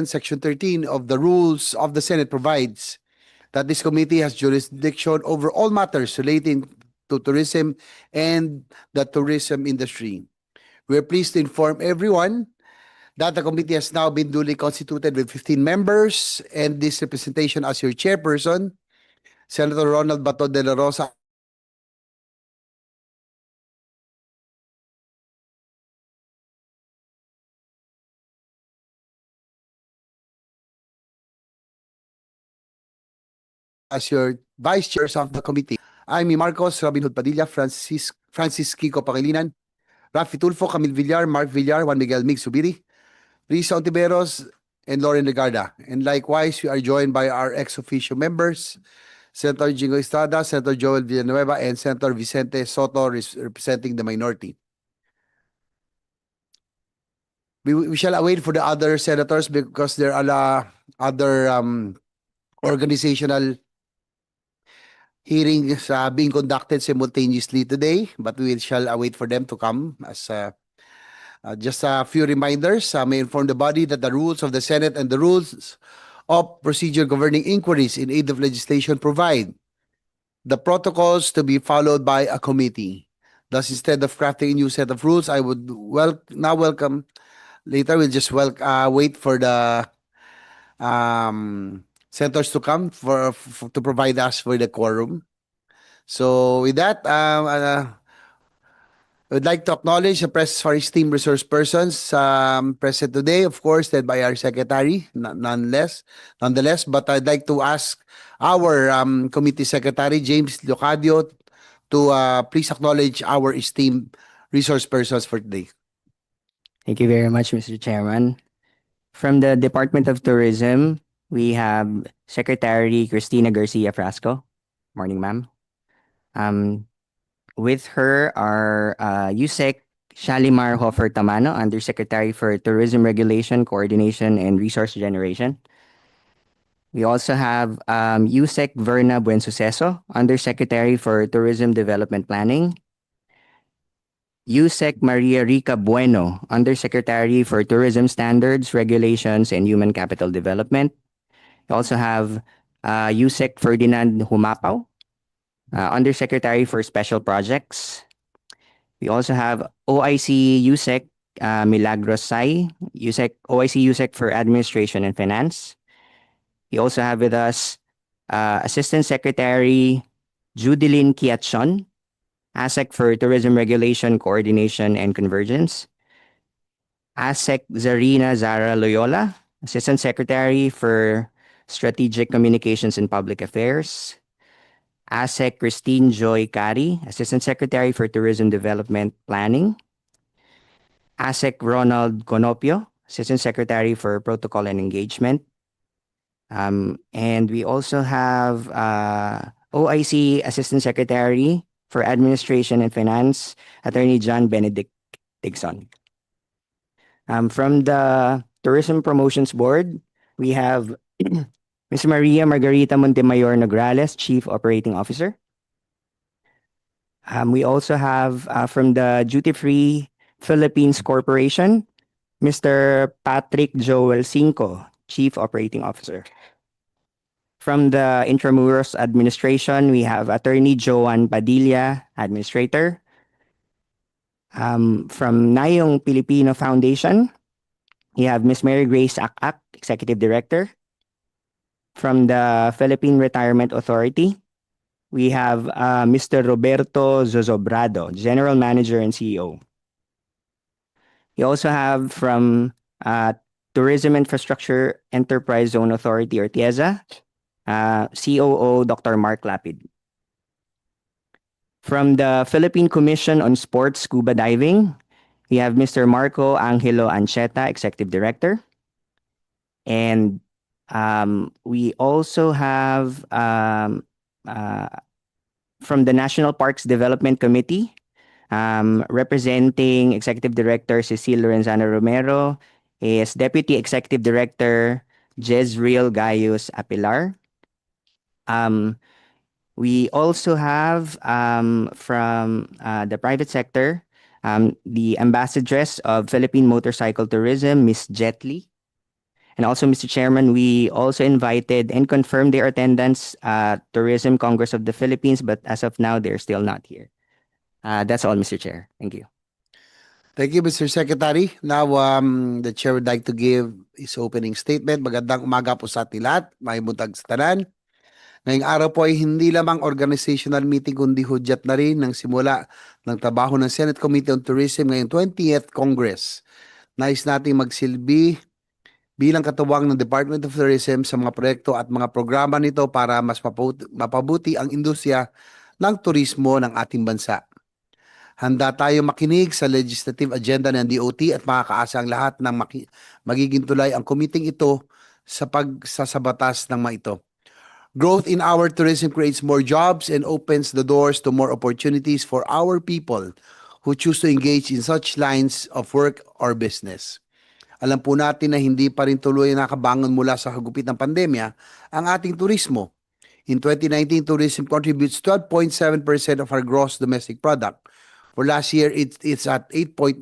Section 13 of the Rules of the Senate provides that this committee has jurisdiction over all matters relating to tourism and the tourism industry. We're pleased to inform everyone that the committee has now been duly constituted with 15 members, and this representation as your chairperson, Senator Ronald Bato de la Rosa, as your vice chairs of the committee. Amy Marcos, Robin Hood Padilla, Francis Kiko Pangilinan, Rafi Tulfo, Camille Villar, Mark Villar, Juan Miguel Mig Subiri, Risa Ontiveros, and Lauren Legarda. And likewise, we are joined by our ex-officio members, Senator Jingo Estrada, Senator Joel Villanueva, and Senator Vicente Soto, representing the minority. We shall await for the other senators because there are other organizational hearings being conducted simultaneously today, but we shall await for them to come. As just a few reminders, may inform the body that the rules of the Senate and the rules of procedure governing inquiries in aid of legislation provide the protocols to be followed by a committee. Thus, instead of crafting a new set of rules, I would now welcome. Later, we'll just wait for the senators to come to provide us with the quorum. So with that, I would like to acknowledge the presence of our esteemed resource persons present today, of course, led by our secretary, nonetheless. But I'd like to ask our committee secretary, James Locadio, to please acknowledge our esteemed resource persons for today. Thank you very much, Mr. Chairman. From the Department of Tourism, we have Secretary Cristina Garcia Frasco. Morning, ma'am. With her are Yusek Shalimar Hofer Tamano, Undersecretary for Tourism Regulation, Coordination, and Resource Generation. We also have Yusek Verna Buensuceso, Undersecretary for Tourism Development Planning. Yusek Maria Rica Bueno, Undersecretary for Tourism Standards, Regulations, and Human Capital Development. We also have Yusek Ferdinand Humapaw, Undersecretary for Special Projects. We also have OIC Yusek Milagros Sai, OIC Yusek for Administration and Finance. We also have with us Assistant Secretary Judilyn Kiatson, ASEC for Tourism Regulation, Coordination, and Convergence. ASEC Zarina Zara Loyola, Assistant Secretary for Strategic Communications and Public Affairs. ASEC Christine Joy Cari, Assistant Secretary for Tourism Development Planning. ASEC Ronald Conopio, Assistant Secretary for Protocol and Engagement. And we also have OIC Assistant Secretary for Administration and Finance, Attorney John Benedict Tigson. From the Tourism Promotions Board, we have Ms. Maria Margarita Montemayor Nograles, Chief Operating Officer. We also have from the Duty Free Philippines Corporation, Mr. Patrick Joel Cinco, Chief Operating Officer. From the Intramuros Administration, we have Attorney Joan Padilla, Administrator. From Nayong Filipino Foundation, we have Ms. Mary Grace Akak, Executive Director. From the Philippine Retirement Authority, we have Mr. Roberto Zozobrado, General Manager and CEO. We also have from Tourism Infrastructure Enterprise Zone Authority, or TIEZA, COO Dr. Mark Lapid. From the Philippine Commission on Sports Scuba Diving, we have Mr. Marco Angelo Ancheta, Executive Director. And we also have from the National Parks Development Committee, representing Executive Director Cecile Lorenzana Romero, is Deputy Executive Director Jezreel Gayus Apilar. We also have from the private sector, the Ambassadress of Philippine Motorcycle Tourism, Ms. Jet Li. And also, Mr. Chairman, we also invited and confirmed their attendance at Tourism Congress of the Philippines, but as of now, they're still not here. That's all, Mr. Chair. Thank you. Thank you, Mr. Secretary. Now, the Chair would like to give his opening statement. Magandang umaga po sa ating lahat. May buntag sa tanan. Ngayong araw po ay hindi lamang organizational meeting kundi hudyat na rin ng simula ng trabaho ng Senate Committee on Tourism ngayong 20th Congress. Nais nating magsilbi bilang katuwang ng Department of Tourism sa mga proyekto at mga programa nito para mas mapabuti ang industriya ng turismo ng ating bansa. Handa tayo makinig sa legislative agenda ng DOT at makakaasa ang lahat ng magiging tulay ang committee ito sa pagsasabatas ng mga ito. Growth in our tourism creates more jobs and opens the doors to more opportunities for our people who choose to engage in such lines of work or business. Alam po natin na hindi pa rin tuloy nakabangon mula sa hagupit ng pandemya ang ating turismo. In 2019, tourism contributes 12.7% of our gross domestic product. For last year, it's at 8.9%,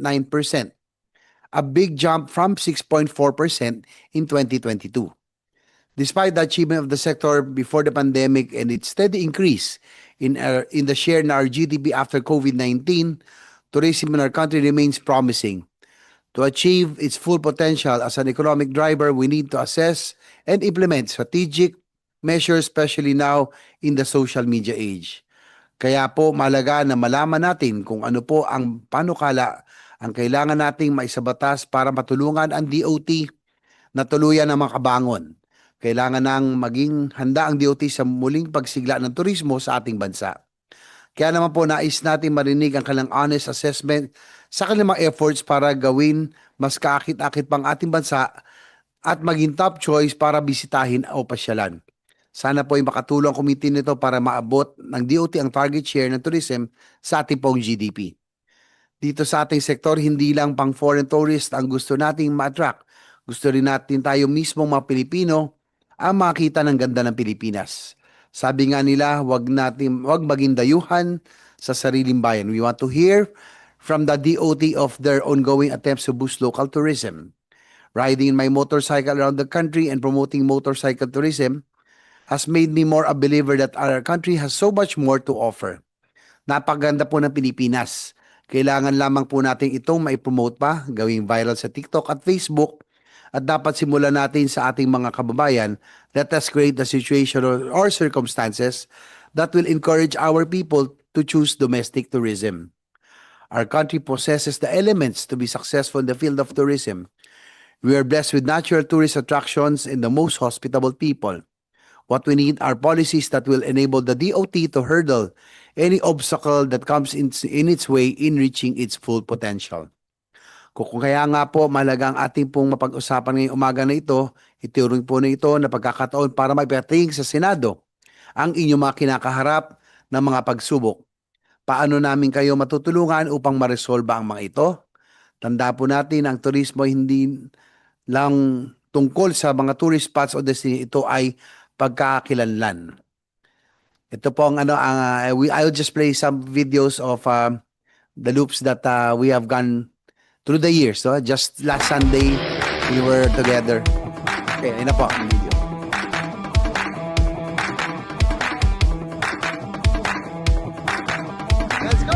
a big jump from 6.4% in 2022. Despite the achievement of the sector before the pandemic and its steady increase in the share in our GDP after COVID-19, tourism in our country remains promising. To achieve its full potential as an economic driver, we need to assess and implement strategic measures, especially now in the social media age. Kaya po mahalaga na malaman natin kung ano po ang panukala ang kailangan nating maisabatas para matulungan ang DOT na tuluyan na makabangon. Kailangan nang maging handa ang DOT sa muling pagsigla ng turismo sa ating bansa. Kaya naman po nais natin marinig ang kanilang honest assessment sa kanilang mga efforts para gawin mas kaakit-akit pang ating bansa at maging top choice para bisitahin o pasyalan. Sana po ay makatulong ang committee nito para maabot ng DOT ang target share ng tourism sa ating pong GDP. Dito sa ating sektor, hindi lang pang foreign tourist ang gusto nating ma-attract. Gusto rin natin tayo mismo mga Pilipino ang makita ng ganda ng Pilipinas. Sabi nga nila, wag maging dayuhan sa sariling bayan. We want to hear from the DOT of their ongoing attempts to boost local tourism. Riding my motorcycle around the country and promoting motorcycle tourism has made me more a believer that our country has so much more to offer. Napaganda po ng Pilipinas. Kailangan lamang po natin itong maipromote pa, gawing viral sa TikTok at Facebook, at dapat simulan natin sa ating mga kababayan. Let us create the situation or circumstances that will encourage our people to choose domestic tourism. Our country possesses the elements to be successful in the field of tourism. We are blessed with natural tourist attractions and the most hospitable people. What we need are policies that will enable the DOT to hurdle any obstacle that comes in its way in reaching its full potential. Kung kaya nga po mahalaga ang ating pong mapag-usapan ngayong umaga na ito, ituring po na ito na pagkakataon para maipating sa Senado ang inyong mga kinakaharap na mga pagsubok. Paano namin kayo matutulungan upang maresolba ang mga ito? Tanda po natin ang turismo hindi lang tungkol sa mga tourist spots o destination, ito ay pagkakakilanlan. Ito po ang I'll just play some videos of the loops that we have gone through the years. So just last Sunday, we were together. Okay, ayun na po ang video. Let's go!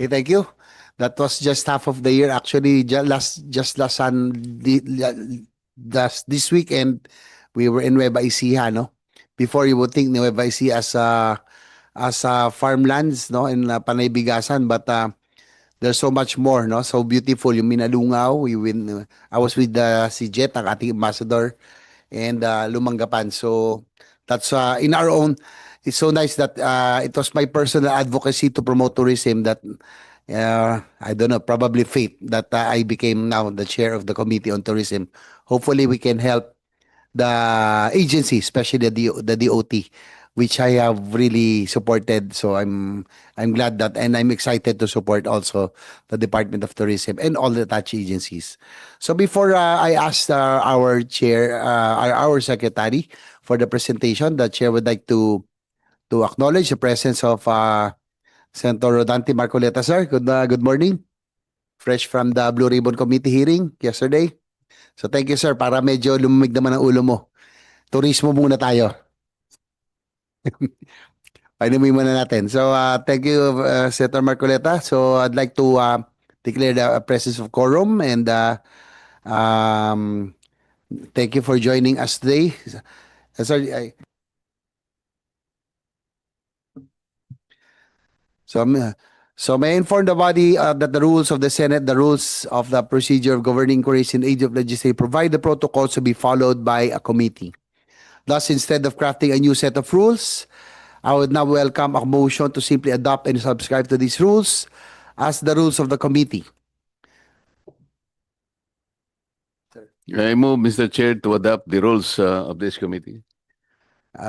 Okay, thank you. That was just half of the year. Actually, just last this weekend, we were in Nueva Ecija, no? Before you would think Nueva Ecija as farmlands, no, in Panay Bigasan, but there's so much more, no? So beautiful. Yung Minalungaw, I was with si Jet, ang ating ambassador, and Lumanggapan. So that's in our own. It's so nice that it was my personal advocacy to promote tourism that I don't know, probably fate that I became now the chair of the committee on tourism. Hopefully, we can help the agency, especially the DOT, which I have really supported. So I'm glad that, and I'm excited to support also the Department of Tourism and all the attached agencies. So before I ask our chair, our secretary for the presentation, the chair would like to acknowledge the presence of Senator Rodante Marcoleta, sir. Good morning. Fresh from the Blue Ribbon Committee hearing yesterday. So thank you, sir. Para medyo lumamig naman ang ulo mo. Turismo muna tayo. Painumin muna natin. So thank you, Senator Marcoleta. So I'd like to declare the presence of quorum and um, thank you for joining us today. Sir, so, so may I inform the body that the rules of the Senate, the rules of the procedure of governing inquiries in age of legislature provide the protocols to be followed by a committee. Thus, instead of crafting a new set of rules, I would now welcome a motion to simply adopt and subscribe to these rules as the rules of the committee. I move, Mr. Chair, to adopt the rules of this committee.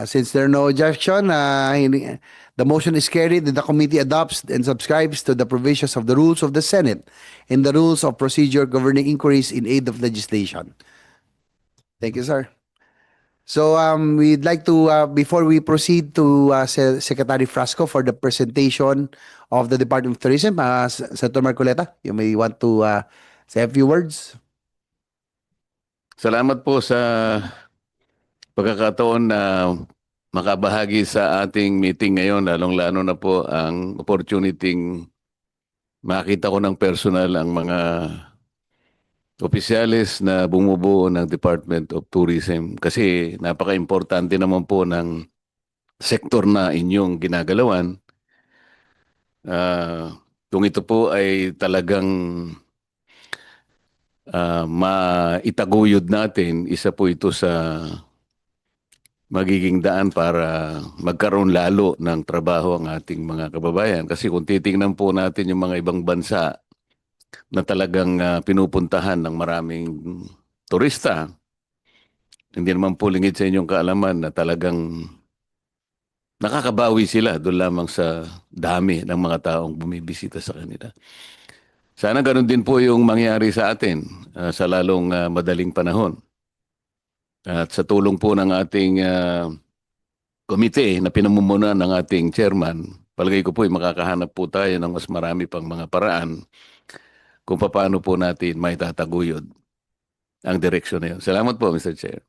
Since there are no objection, the motion is carried and the committee adopts and subscribes to the provisions of the rules of the Senate and the rules of procedure governing inquiries in aid of legislation. Thank you, sir. So we'd like to, before we proceed to Secretary Frasco for the presentation of the Department of Tourism, Senator Marcoleta, you may want to say a few words. Salamat po sa pagkakataon na makabahagi sa ating meeting ngayon, lalong-lalo na po ang opportunity makita ko ng personal ang mga opisyalis na bumubuo ng Department of Tourism kasi napaka-importante naman po ng sektor na inyong ginagalawan. Kung ito po ay talagang maitaguyod natin, isa po ito sa magiging daan para magkaroon lalo ng trabaho ang ating mga kababayan. Kasi kung titingnan po natin yung mga ibang bansa na talagang pinupuntahan ng maraming turista, hindi naman po lingid sa inyong kaalaman na talagang nakakabawi sila doon lamang sa dami ng mga taong bumibisita sa kanila. Sana ganun din po yung mangyari sa atin sa lalong madaling panahon. At sa tulong po ng ating komite na pinamumunan ng ating chairman, palagay ko po ay makakahanap po tayo ng mas marami pang mga paraan kung paano po natin may tataguyod ang direksyon na yun. Salamat po, Mr. Chair.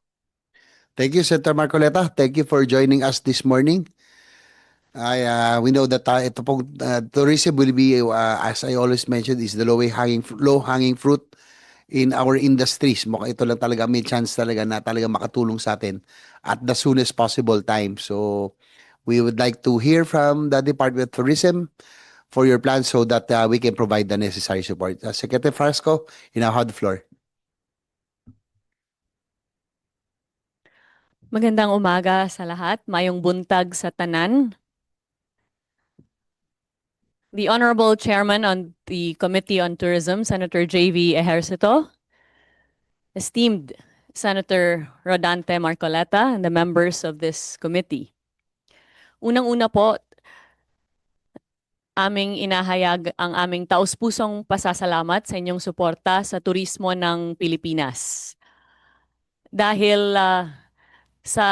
Thank you, Senator Marcoleta. Thank you for joining us this morning. We know that ito pong tourism will be, as I always mentioned, is the low-hanging fruit in our industries. Mukhang ito lang talaga, may chance talaga na talaga makatulong sa atin at the soonest possible time. So we would like to hear from the Department of Tourism for your plans so that we can provide the necessary support. Secretary Frasco, you now have the floor. Magandang umaga sa lahat. Mayong buntag sa tanan. The Honorable Chairman on the Committee on Tourism, Senator J.V. Ejercito, esteemed Senator Rodante Marcoleta, and the members of this committee. Unang-una po, aming inahayag ang aming taus-pusong pasasalamat sa inyong suporta sa turismo ng Pilipinas. Dahil sa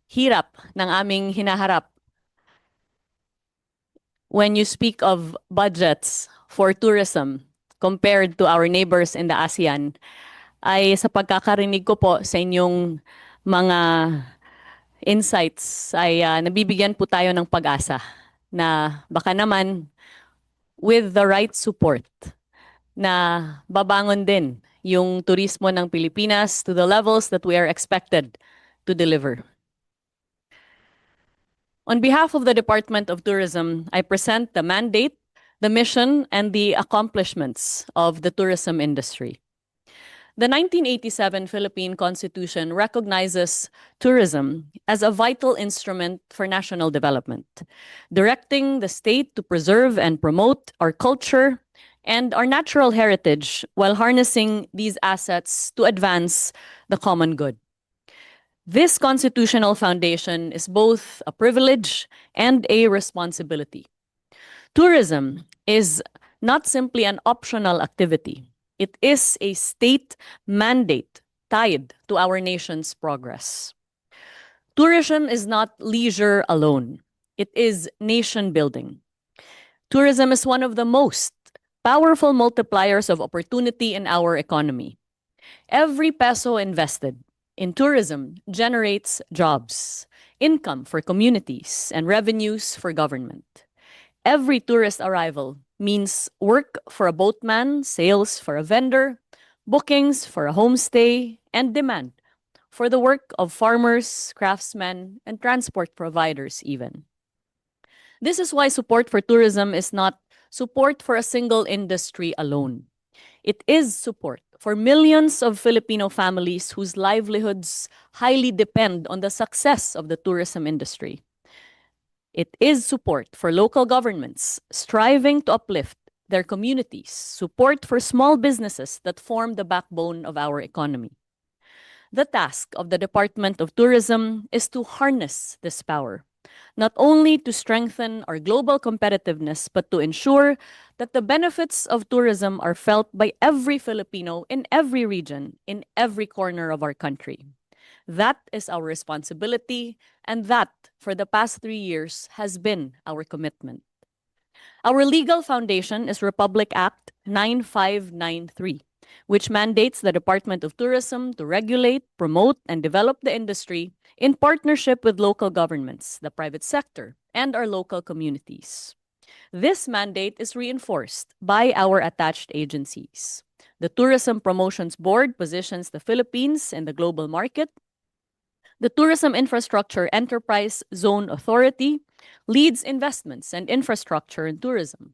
hirap ng aming hinaharap, when you speak of budgets for tourism compared to our neighbors in the ASEAN, ay sa pagkakarinig ko po sa inyong mga insights ay nabibigyan po tayo ng pag-asa na baka naman with the right support na babangon din yung turismo ng Pilipinas to the levels that we are expected to deliver. On behalf of the Department of Tourism, I present the mandate, the mission, and the accomplishments of the tourism industry. The 1987 Philippine Constitution recognizes tourism as a vital instrument for national development, directing the state to preserve and promote our culture and our natural heritage while harnessing these assets to advance the common good. This constitutional foundation is both a privilege and a responsibility. Tourism is not simply an optional activity. It is a state mandate tied to our nation's progress. Tourism is not leisure alone. It is nation building. Tourism is one of the most powerful multipliers of opportunity in our economy. Every peso invested in tourism generates jobs, income for communities, and revenues for government. Every tourist arrival means work for a boatman, sales for a vendor, bookings for a homestay, and demand for the work of farmers, craftsmen, and transport providers even. This is why support for tourism is not support for a single industry alone. It is support for millions of Filipino families whose livelihoods highly depend on the success of the tourism industry. It is support for local governments striving to uplift their communities, support for small businesses that form the backbone of our economy. The task of the Department of Tourism is to harness this power, not only to strengthen our global competitiveness, but to ensure that the benefits of tourism are felt by every Filipino in every region, in every corner of our country. That is our responsibility, and that, for the past 3 years, has been our commitment. Our legal foundation is Republic Act 9593, which mandates the Department of Tourism to regulate, promote, and develop the industry in partnership with local governments, the private sector, and our local communities. This mandate is reinforced by our attached agencies. The Tourism Promotions Board positions the Philippines in the global market. The Tourism Infrastructure Enterprise Zone Authority leads investments and infrastructure in tourism.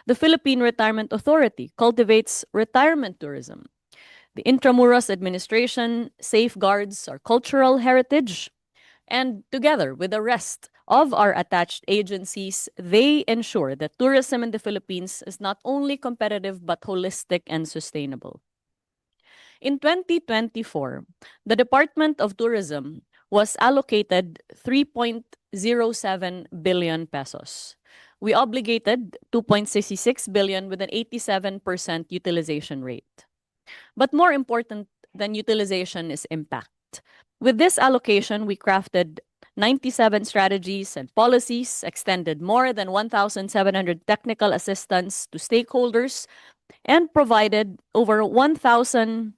The Philippine Retirement Authority cultivates retirement tourism. The Intramuros Administration safeguards our cultural heritage. And together with the rest of our attached agencies, they ensure that tourism in the Philippines is not only competitive but holistic and sustainable. In 2024, the Department of Tourism was allocated 3.07 billion pesos. We obligated 2.66 billion with an 87% utilization rate. But more important than utilization is impact. With this allocation, we crafted 97 strategies and policies, extended more than 1,700 technical assistance to stakeholders, and provided over 1,000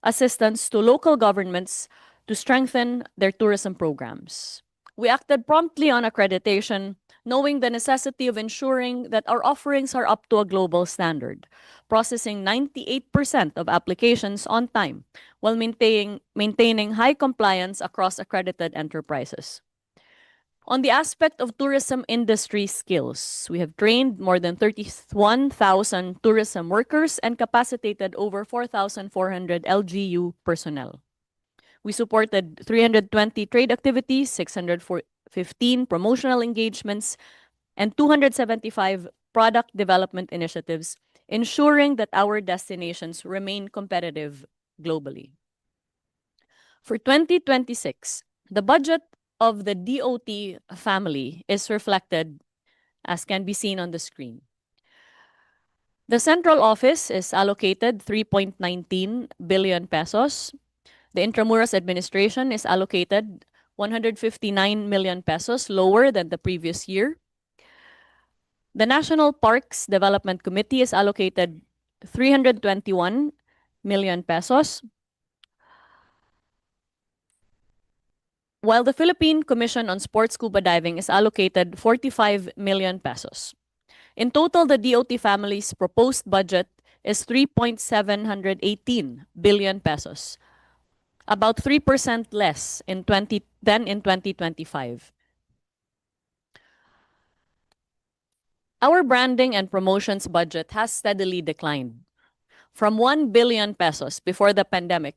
assistance to local governments to strengthen their tourism programs. We acted promptly on accreditation, knowing the necessity of ensuring that our offerings are up to a global standard, processing 98% of applications on time while maintaining high compliance across accredited enterprises. On the aspect of tourism industry skills, we have trained more than 31,000 tourism workers and capacitated over 4,400 LGU personnel. We supported 320 trade activities, 615 promotional engagements, and 275 product development initiatives, ensuring that our destinations remain competitive globally. For 2026, the budget of the DOT family is reflected, as can be seen on the screen. The central office is allocated 3.19 billion pesos. The Intramuros administration is allocated 159 million pesos, lower than the previous year. The National Parks Development Committee is allocated 321 million pesos, while the Philippine Commission on Sports Scuba Diving is allocated 45 million pesos. In total, the DOT family's proposed budget is 3.718 billion pesos, about 3% less than in 2025. Our branding and promotions budget has steadily declined from 1 billion pesos before the pandemic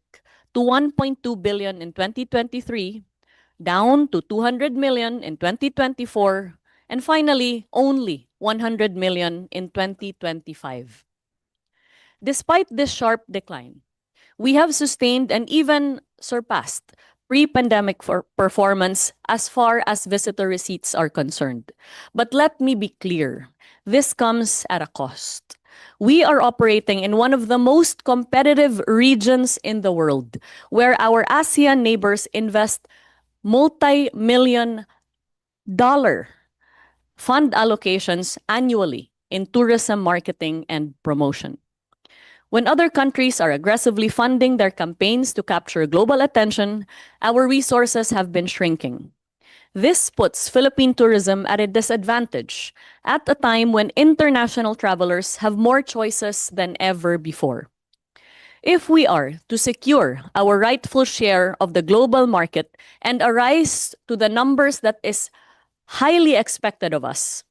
to 1.2 billion in 2023, down to 200 million in 2024, and finally only 100 million in 2025. Despite this sharp decline, we have sustained and even surpassed pre-pandemic performance as far as visitor receipts are concerned. But let me be clear, this comes at a cost. We are operating in one of the most competitive regions in the world, where our ASEAN neighbors invest multi-million dollar fund allocations annually in tourism marketing and promotion. When other countries are aggressively funding their campaigns to capture global attention, our resources have been shrinking. This puts Philippine tourism at a disadvantage at a time when international travelers have more choices than ever before. If we are to secure our rightful share of the global market and arise to the numbers that is highly expected of us,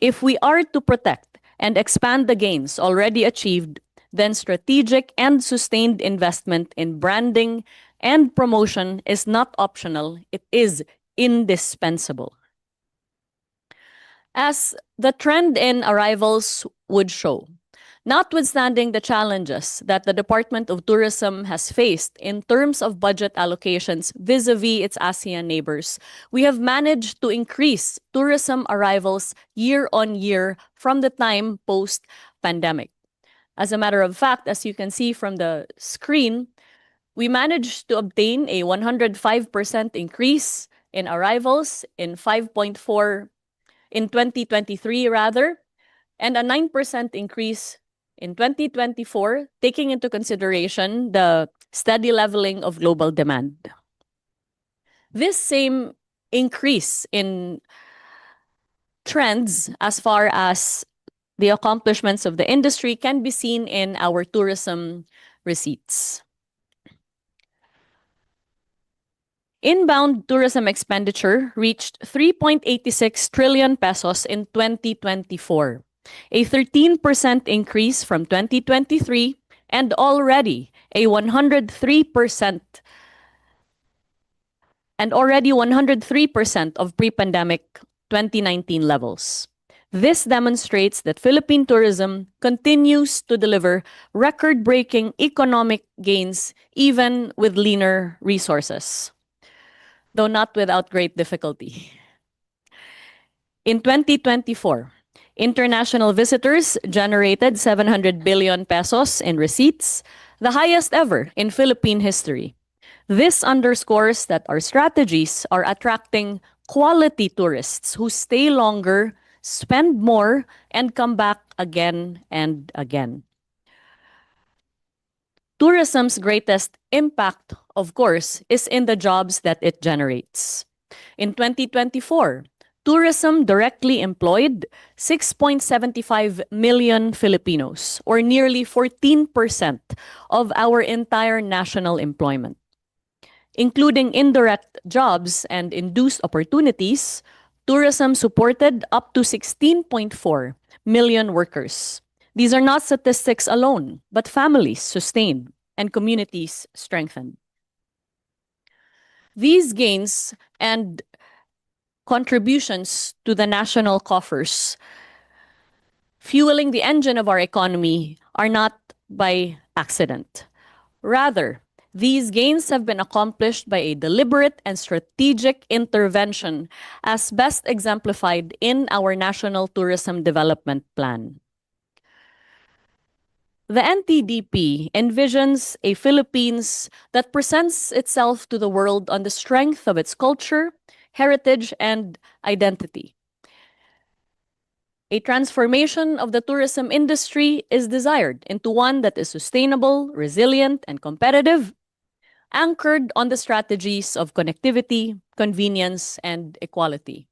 if we are to protect and expand the gains already achieved, then strategic and sustained investment in branding and promotion is not optional, it is indispensable. As the trend in arrivals would show, notwithstanding the challenges that the Department of Tourism has faced in terms of budget allocations vis-a-vis its ASEAN neighbors, we have managed to increase tourism arrivals year on year from the time post-pandemic. As a matter of fact, as you can see from the screen, we managed to obtain a 105% increase in arrivals in 2023 rather, and a 9% increase in 2024, taking into consideration the steady leveling of global demand. This same increase in trends as far as the accomplishments of the industry can be seen in our tourism receipts. Inbound tourism expenditure reached 3.86 trillion pesos in 2024, a 13% increase from 2023 and already 103% of pre-pandemic 2019 levels. This demonstrates that Philippine tourism continues to deliver record-breaking economic gains even with leaner resources, though not without great difficulty. In 2024, international visitors generated 700 billion pesos in receipts, the highest ever in Philippine history. This underscores that our strategies are attracting quality tourists who stay longer, spend more, and come back again and again. Tourism's greatest impact, of course, is in the jobs that it generates. In 2024, tourism directly employed 6.75 million Filipinos, or nearly 14% of our entire national employment. Including indirect jobs and induced opportunities, tourism supported up to 16.4 million workers. These are not statistics alone, but families sustained and communities strengthened. These gains and contributions to the national coffers, fueling the engine of our economy, are not by accident. Rather, these gains have been accomplished by a deliberate and strategic intervention, as best exemplified in our National Tourism Development Plan. The NTDP envisions a Philippines that presents itself to the world on the strength of its culture, heritage, and identity. A transformation of the tourism industry is desired into one that is sustainable, resilient, and competitive, anchored on the strategies of connectivity, convenience, and equality.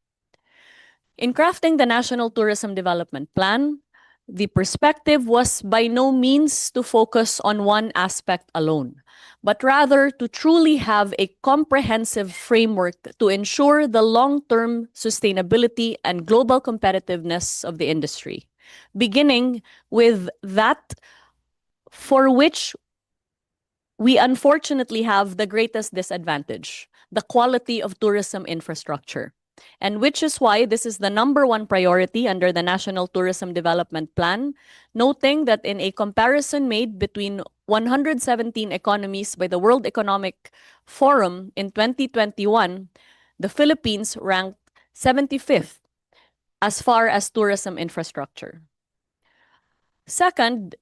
In crafting the National Tourism Development Plan, the perspective was by no means to focus on one aspect alone, but rather to truly have a comprehensive framework to ensure the long-term sustainability and global competitiveness of the industry, beginning with that for which we unfortunately have the greatest disadvantage, the quality of tourism infrastructure. And which is why this is the #1 priority under the National Tourism Development Plan, noting that in a comparison made between 117 economies by the World Economic Forum in 2021, the Philippines ranked 75th as far as tourism infrastructure. Second,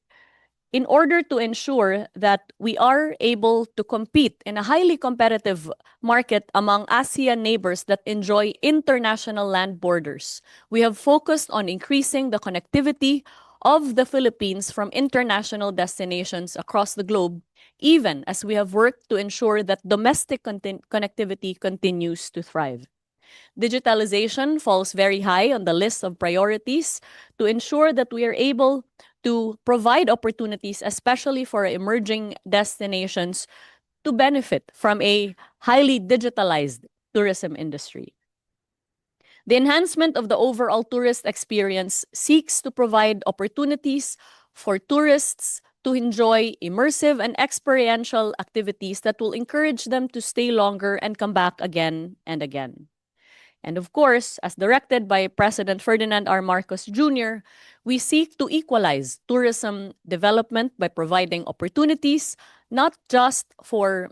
in order to ensure that we are able to compete in a highly competitive market among ASEAN neighbors that enjoy international land borders, we have focused on increasing the connectivity of the Philippines from international destinations across the globe, even as we have worked to ensure that domestic connectivity continues to thrive. Digitalization falls very high on the list of priorities to ensure that we are able to provide opportunities, especially for emerging destinations, to benefit from a highly digitalized tourism industry. The enhancement of the overall tourist experience seeks to provide opportunities for tourists to enjoy immersive and experiential activities that will encourage them to stay longer and come back again and again. And of course, as directed by President Ferdinand R. Marcos Jr., we seek to equalize tourism development by providing opportunities not just for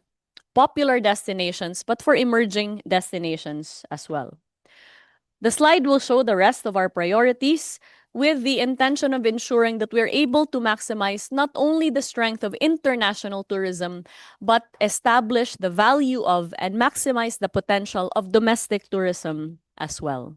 popular destinations, but for emerging destinations as well. The slide will show the rest of our priorities with the intention of ensuring that we're able to maximize not only the strength of international tourism, but establish the value of and maximize the potential of domestic tourism as well.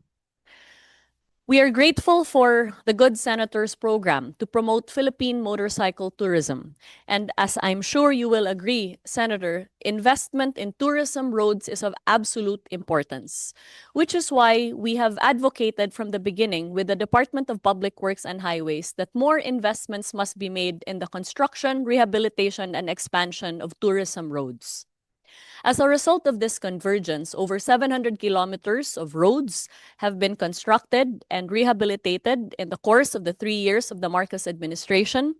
We are grateful for the Good Senators program to promote Philippine motorcycle tourism. And as I'm sure you will agree, Senator, investment in tourism roads is of absolute importance, which is why we have advocated from the beginning with the Department of Public Works and Highways that more investments must be made in the construction, rehabilitation, and expansion of tourism roads. As a result of this convergence, over 700 kilometers of roads have been constructed and rehabilitated in the course of the 3 years of the Marcos administration.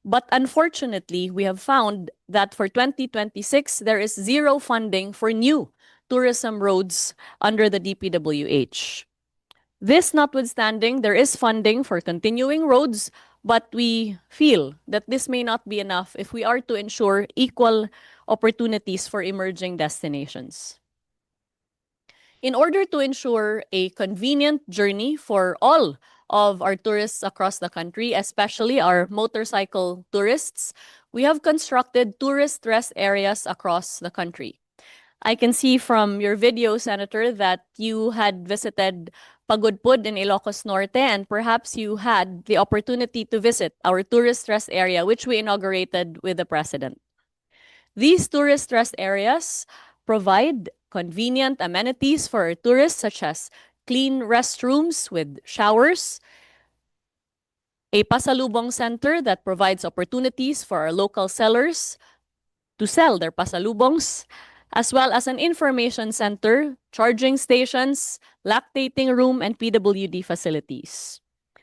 But unfortunately, we have found that for 2026, there is zero funding for new tourism roads under the DPWH. This notwithstanding, there is funding for continuing roads, but we feel that this may not be enough if we are to ensure equal opportunities for emerging destinations. In order to ensure a convenient journey for all of our tourists across the country, especially our motorcycle tourists, we have constructed tourist rest areas across the country. I can see from your video, Senator, that you had visited Pagudpud in Ilocos Norte, and perhaps you had the opportunity to visit our tourist rest area, which we inaugurated with the President. These tourist rest areas provide convenient amenities for our tourists, such as clean restrooms with showers, a pasalubong center that provides opportunities for our local sellers to sell their pasalubongs, as well as an information center, charging stations, lactating room, and PWD facilities.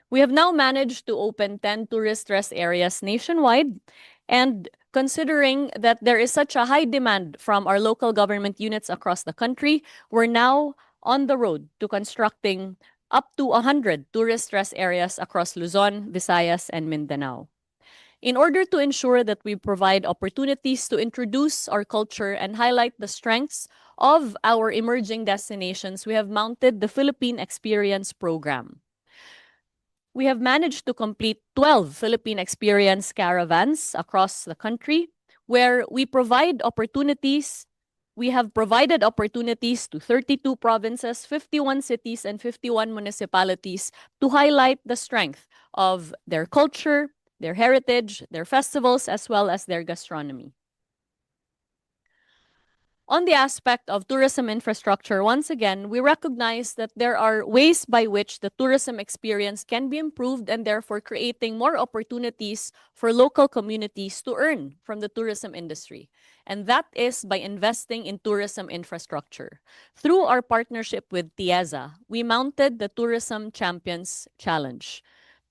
We have now managed to open 10 tourist rest areas nationwide, and considering that there is such a high demand from our local government units across the country, we're now on the road to constructing up to 100 tourist rest areas across Luzon, Visayas, and Mindanao. In order to ensure that we provide opportunities to introduce our culture and highlight the strengths of our emerging destinations, we have mounted the Philippine Experience Program. We have managed to complete 12 Philippine Experience caravans across the country, where we provide opportunities. We have provided opportunities to 32 provinces, 51 cities, and 51 municipalities to highlight the strength of their culture, their heritage, their festivals, as well as their gastronomy. On the aspect of tourism infrastructure, once again, we recognize that there are ways by which the tourism experience can be improved and therefore creating more opportunities for local communities to earn from the tourism industry. And that is by investing in tourism infrastructure. Through our partnership with TIEZA, we mounted the Tourism Champions Challenge,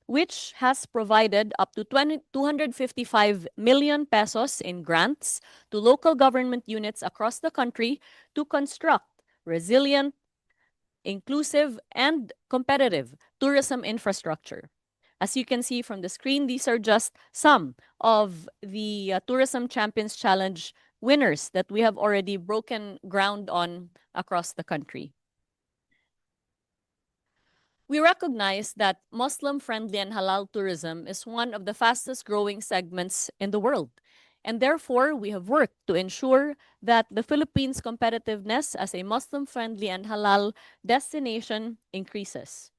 which has provided up to 255 million pesos in grants to local government units across the country to construct resilient, inclusive, and competitive tourism infrastructure. As you can see from the screen, these are just some of the Tourism Champions Challenge winners that we have already broken ground on across the country. We recognize that Muslim-friendly and halal tourism is one of the fastest growing segments in the world. And therefore, we have worked to ensure that the Philippines' competitiveness as a Muslim-friendly and halal destination increases.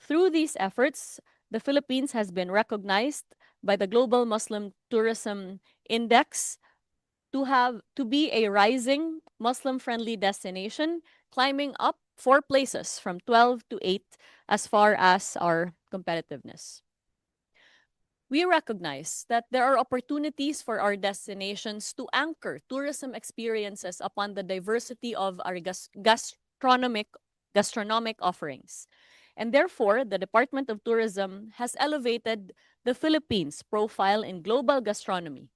Through these efforts, the Philippines has been recognized by the Global Muslim Tourism Index to be a rising Muslim-friendly destination, climbing up 4 places from 12 to 8 as far as our competitiveness. We recognize that there are opportunities for our destinations to anchor tourism experiences upon the diversity of our gastronomic offerings. And therefore, the Department of Tourism has elevated the Philippines' profile in global gastronomy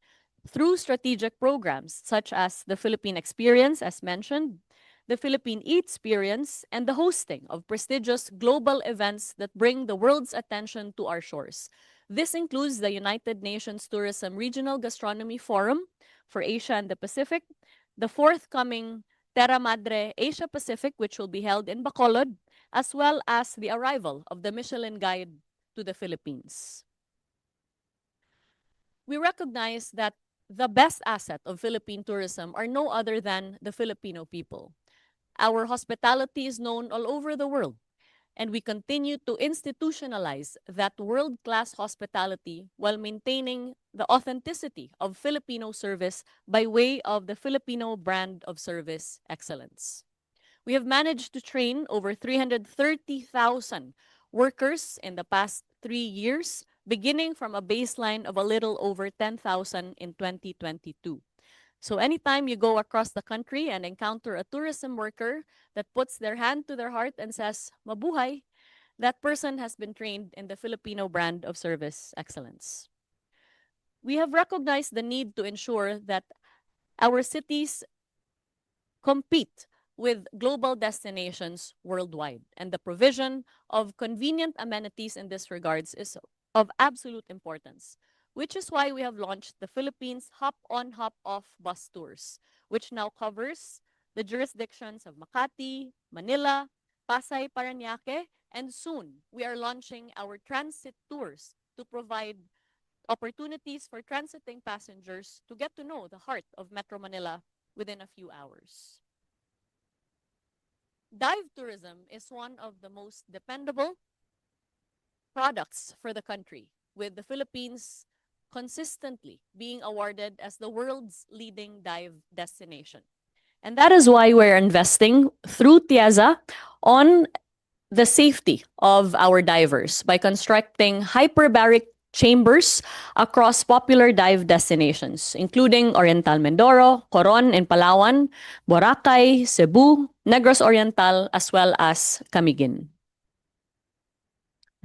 through strategic programs such as the Philippine Experience, as mentioned, the Philippine Experience, and the hosting of prestigious global events that bring the world's attention to our shores. This includes the United Nations Tourism Regional Gastronomy Forum for Asia and the Pacific, the forthcoming Terra Madre Asia Pacific, which will be held in Bacolod, as well as the arrival of the Michelin Guide to the Philippines. We recognize that the best asset of Philippine tourism are no other than the Filipino people. Our hospitality is known all over the world, and we continue to institutionalize that world-class hospitality while maintaining the authenticity of Filipino service by way of the Filipino brand of service excellence. We have managed to train over 330,000 workers in the past 3 years, beginning from a baseline of a little over 10,000 in 2022. So anytime you go across the country and encounter a tourism worker that puts their hand to their heart and says, "Mabuhay," that person has been trained in the Filipino brand of service excellence. We have recognized the need to ensure that our cities compete with global destinations worldwide, and the provision of convenient amenities in this regards is of absolute importance, which is why we have launched the Philippines Hop-on, Hop-off bus tours, which now covers the jurisdictions of Makati, Manila, Pasay, Parañaque, and soon we are launching our transit tours to provide opportunities for transiting passengers to get to know the heart of Metro Manila within a few hours. Dive tourism is one of the most dependable products for the country, with the Philippines consistently being awarded as the world's leading dive destination. And that is why we're investing through TIEZA on the safety of our divers by constructing hyperbaric chambers across popular dive destinations, including Oriental Mindoro, Coron in Palawan, Boracay, Cebu, Negros Oriental, as well as Camiguin.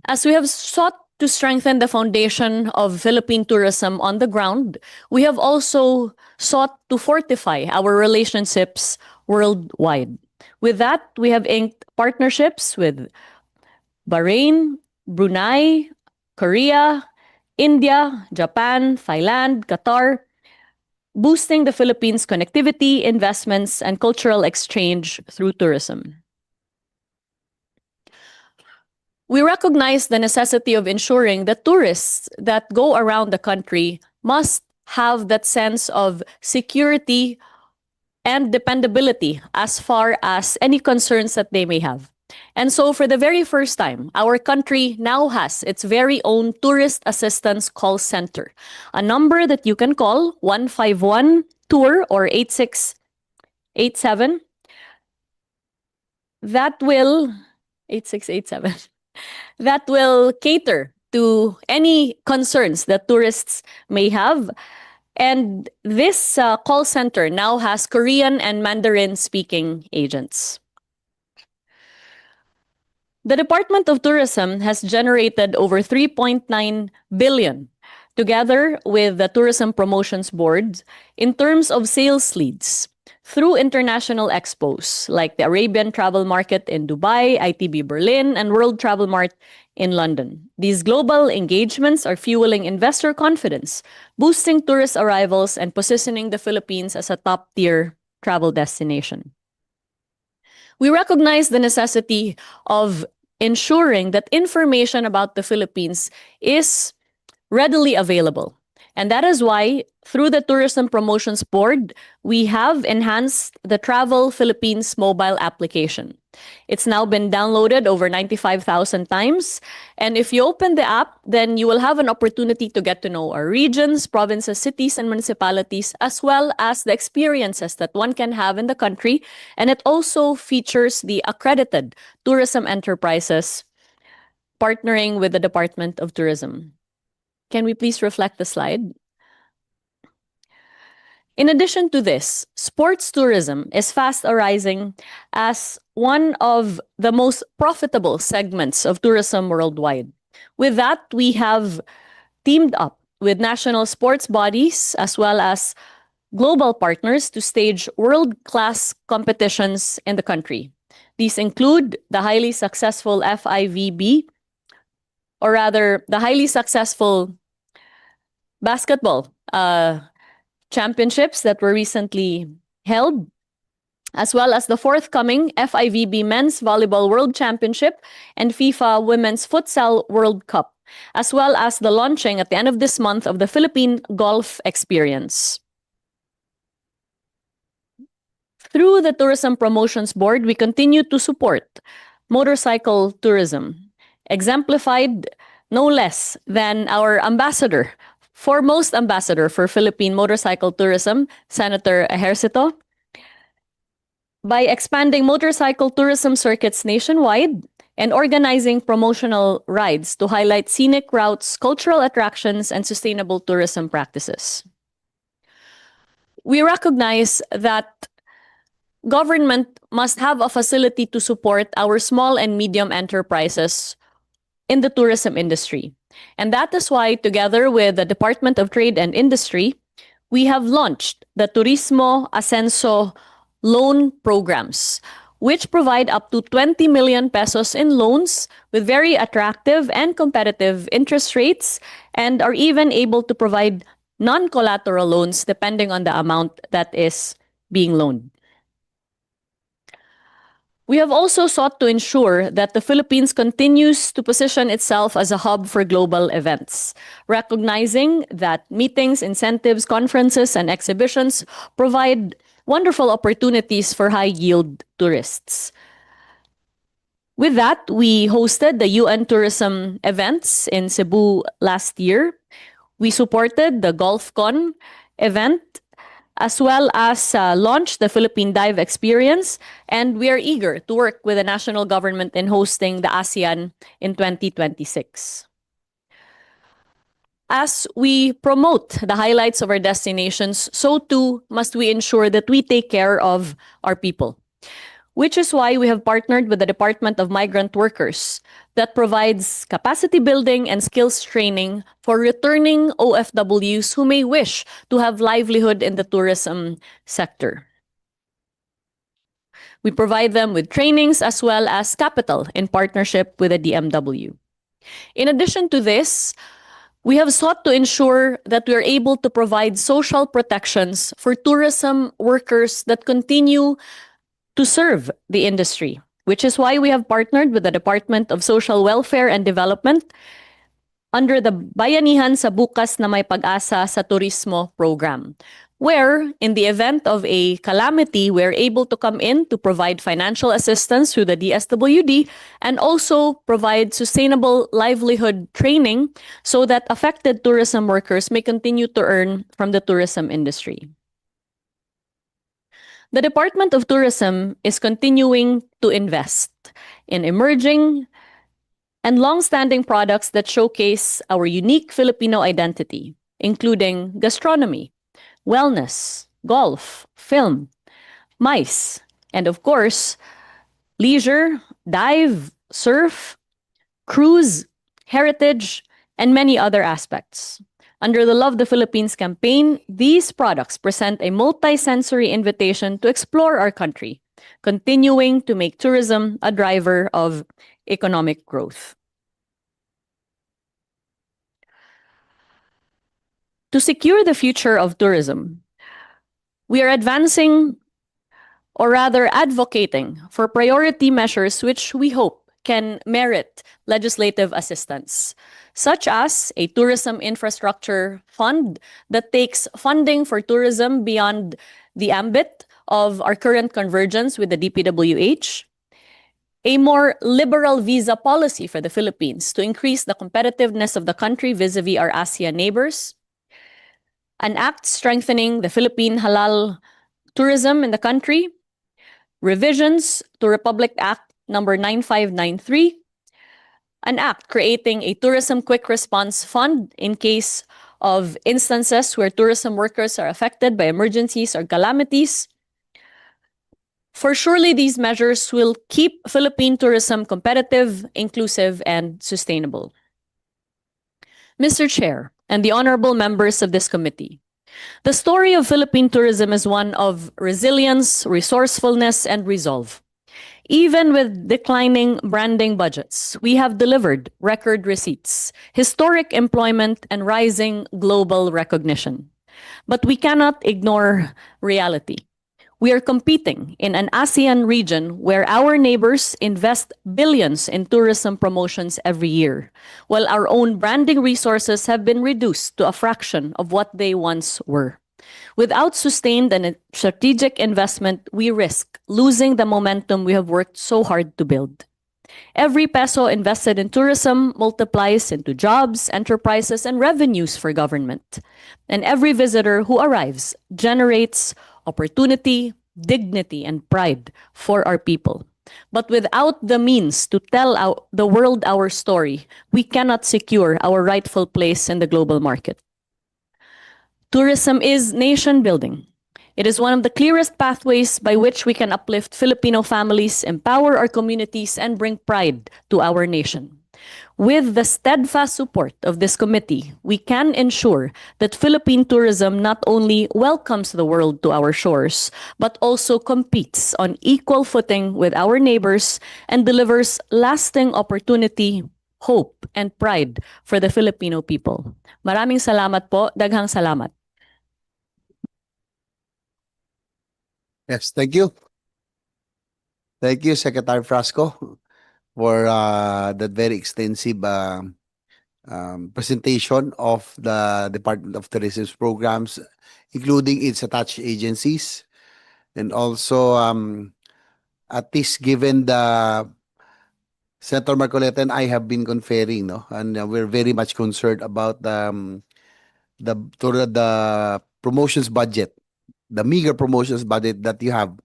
As we have sought to strengthen the foundation of Philippine tourism on the ground, we have also sought to fortify our relationships worldwide. With that, we have inked partnerships with Bahrain, Brunei, Korea, India, Japan, Thailand, Qatar, boosting the Philippines' connectivity, investments, and cultural exchange through tourism. We recognize the necessity of ensuring that tourists that go around the country must have that sense of security and dependability as far as any concerns that they may have. And so for the very first time, our country now has its very own tourist assistance call center, a number that you can call 151 tour or 86 8687 that will 8687 that will cater to any concerns that tourists may have. And this call center now has Korean and Mandarin speaking agents. The Department of Tourism has generated over 3.9 billion together with the Tourism Promotions Board in terms of sales leads through international expos like the Arabian Travel Market in Dubai, ITB Berlin, and World Travel Mart in London. These global engagements are fueling investor confidence, boosting tourist arrivals, and positioning the Philippines as a top-tier travel destination. We recognize the necessity of ensuring that information about the Philippines is readily available. And that is why, through the Tourism Promotions Board, we have enhanced the Travel Philippines mobile application. It's now been downloaded over 95,000 times. And if you open the app, then you will have an opportunity to get to know our regions, provinces, cities, and municipalities, as well as the experiences that one can have in the country. And it also features the accredited tourism enterprises partnering with the Department of Tourism. Can we please reflect the slide? In addition to this, sports tourism is fast arising as one of the most profitable segments of tourism worldwide. With that, we have teamed up with national sports bodies as well as global partners to stage world-class competitions in the country. These include the highly successful FIVB, or rather, the highly successful basketball championships that were recently held, as well as the forthcoming FIVB Men's Volleyball World Championship and FIFA Women's Futsal World Cup, as well as the launching at the end of this month of the Philippine Golf Experience. Through the Tourism Promotions Board, we continue to support motorcycle tourism, exemplified no less than our ambassador, foremost ambassador for Philippine motorcycle tourism, Senator Ejercito, by expanding motorcycle tourism circuits nationwide and organizing promotional rides to highlight scenic routes, cultural attractions, and sustainable tourism practices. We recognize that government must have a facility to support our small and medium enterprises in the tourism industry. And that is why, together with the Department of Trade and Industry, we have launched the Turismo Ascenso loan programs, which provide up to 20 million pesos in loans with very attractive and competitive interest rates, and are even able to provide non-collateral loans depending on the amount that is being loaned. We have also sought to ensure that the Philippines continues to position itself as a hub for global events, recognizing that meetings, incentives, conferences, and exhibitions provide wonderful opportunities for high-yield tourists. With that, we hosted the UN tourism events in Cebu last year. We supported the GolfCon event, as well as launched the Philippine Dive Experience, and we are eager to work with the national government in hosting the ASEAN in 2026. As we promote the highlights of our destinations, so too must we ensure that we take care of our people, which is why we have partnered with the Department of Migrant Workers that provides capacity building and skills training for returning OFWs who may wish to have livelihood in the tourism sector. We provide them with trainings as well as capital in partnership with the DMW. In addition to this, we have sought to ensure that we are able to provide social protections for tourism workers that continue to serve the industry, which is why we have partnered with the Department of Social Welfare and Development under the Bayanihan sa Bukas na May Pag-asa sa Turismo program, where in the event of a calamity, we're able to come in to provide financial assistance through the DSWD and also provide sustainable livelihood training so that affected tourism workers may continue to earn from the tourism industry. The Department of Tourism is continuing to invest in emerging and long-standing products that showcase our unique Filipino identity, including gastronomy, wellness, golf, film, MICE, and of course, leisure, dive, surf, cruise, heritage, and many other aspects. Under the Love the Philippines campaign, these products present a multi-sensory invitation to explore our country, continuing to make tourism a driver of economic growth. To secure the future of tourism, we are advancing, or rather advocating, for priority measures which we hope can merit legislative assistance, such as a tourism infrastructure fund that takes funding for tourism beyond the ambit of our current convergence with the DPWH, a more liberal visa policy for the Philippines to increase the competitiveness of the country vis-a-vis our ASEAN neighbors, an act strengthening the Philippine halal tourism in the country, revisions to Republic Act number 9593, an act creating a tourism quick response fund in case of instances where tourism workers are affected by emergencies or calamities. For surely these measures will keep Philippine tourism competitive, inclusive, and sustainable. Mr. Chair and the honorable members of this committee, the story of Philippine tourism is one of resilience, resourcefulness, and resolve. Even with declining branding budgets, we have delivered record receipts, historic employment, and rising global recognition. But we cannot ignore reality. We are competing in an ASEAN region where our neighbors invest billions in tourism promotions every year, while our own branding resources have been reduced to a fraction of what they once were. Without sustained and strategic investment, we risk losing the momentum we have worked so hard to build. Every peso invested in tourism multiplies into jobs, enterprises, and revenues for government. And every visitor who arrives generates opportunity, dignity, and pride for our people. But without the means to tell the world our story, we cannot secure our rightful place in the global market. Tourism is nation building. It is one of the clearest pathways by which we can uplift Filipino families, empower our communities, and bring pride to our nation. With the steadfast support of this committee, we can ensure that Philippine tourism not only welcomes the world to our shores, but also competes on equal footing with our neighbors and delivers lasting opportunity, hope, and pride for the Filipino people. Maraming salamat po. Daghang salamat. Yes, thank you. Thank you, Secretary Frasco, for that very extensive presentation of the Department of Tourism's programs, including its attached agencies. And also, at least given the Senator Marcoleta and I have been conferring, no, and we're very much concerned about the promotions budget, the meager promotions budget that you have.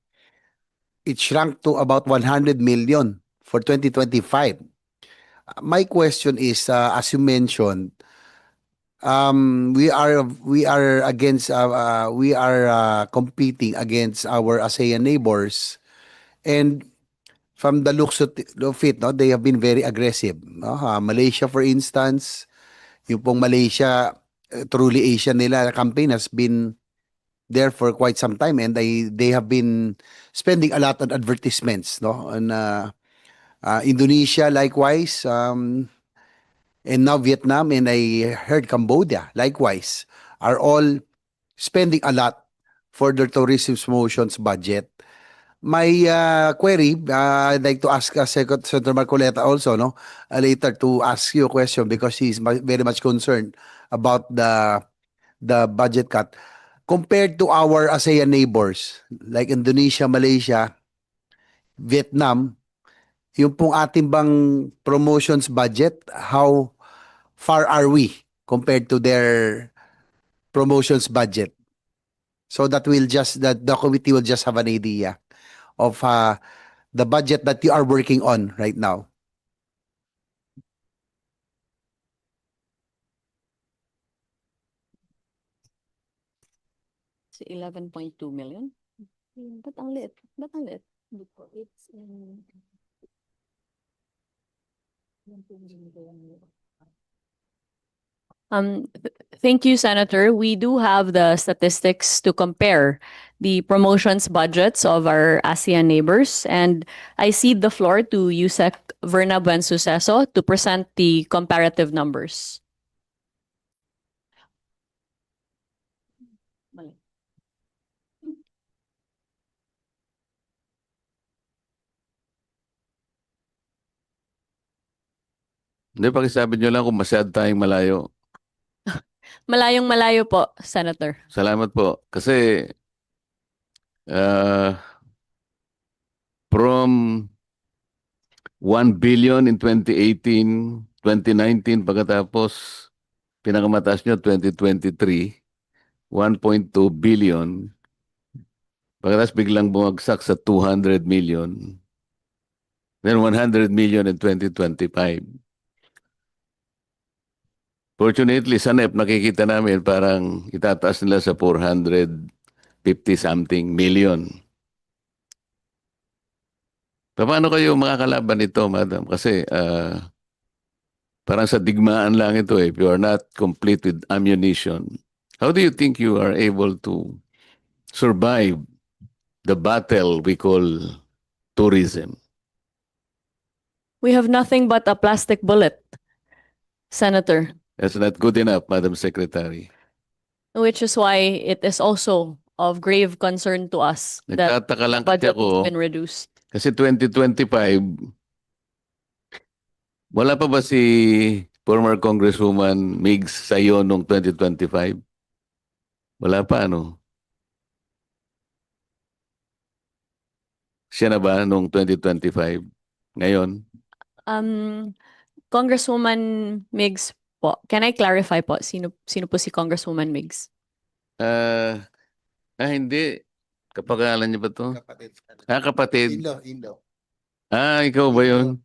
It shrunk to about 100 million for 2025. My question is, as you mentioned, we are against we are competing against our ASEAN neighbors, and from the looks of it, no, they have been very aggressive. No? Malaysia, for instance, yung pong Malaysia Truly Asian nila campaign has been there for quite some time, and they have been spending a lot on advertisements, no, and Indonesia likewise, and now Vietnam, and I heard Cambodia likewise are all spending a lot for their tourism promotions budget. My query, I'd like to ask Senator Marcoleta also, no, later to ask you a question because he's very much concerned about the budget cut. Compared to our ASEAN neighbors like Indonesia, Malaysia, Vietnam, yung pong ating bang promotions budget, how far are we compared to their promotions budget? so that the committee will just have an idea of the budget that you are working on right now. So 11.2 million? Ba't ang liit? Ba't ang liit? It's thank you, Senator. We do have the statistics to compare the promotions budgets of our ASEAN neighbors, and I cede the floor to Yusek Verna Buensuceso to present the comparative numbers. Hindi, pakisabi nyo lang kung masyado tayong malayo. Malayong malayo po, Senator. Salamat po. Kasi from 1 billion in 2018, 2019, pagkatapos pinakamataas nyo 2023, 1.2 billion. Pagkatapos biglang bumagsak sa 200 million. Then 100 million in 2025. Fortunately, sa NEP, nakikita namin parang itataas nila sa 450 something million. Paano kayo makakalaban nito, madam? Kasi parang sa digmaan lang ito eh. If you are not complete with ammunition, how do you think you are able to survive the battle we call tourism? We have nothing but a plastic bullet, Senator, That's not good enough, Madam Secretary. which is why it is also of grave concern to us that Nagtataka lang kasi budget has ako, been reduced. kasi 2025, wala pa ba si former Congresswoman Migs sa iyo noong 2025? Wala pa, ano? Siya na ba noong 2025? Ngayon? Congresswoman Migs po, can I clarify po, sino po si Congresswoman Migs? Hindi. Kapagalan niya ba to? Kapatid. Kapatid. Indo. Ikaw ba yun?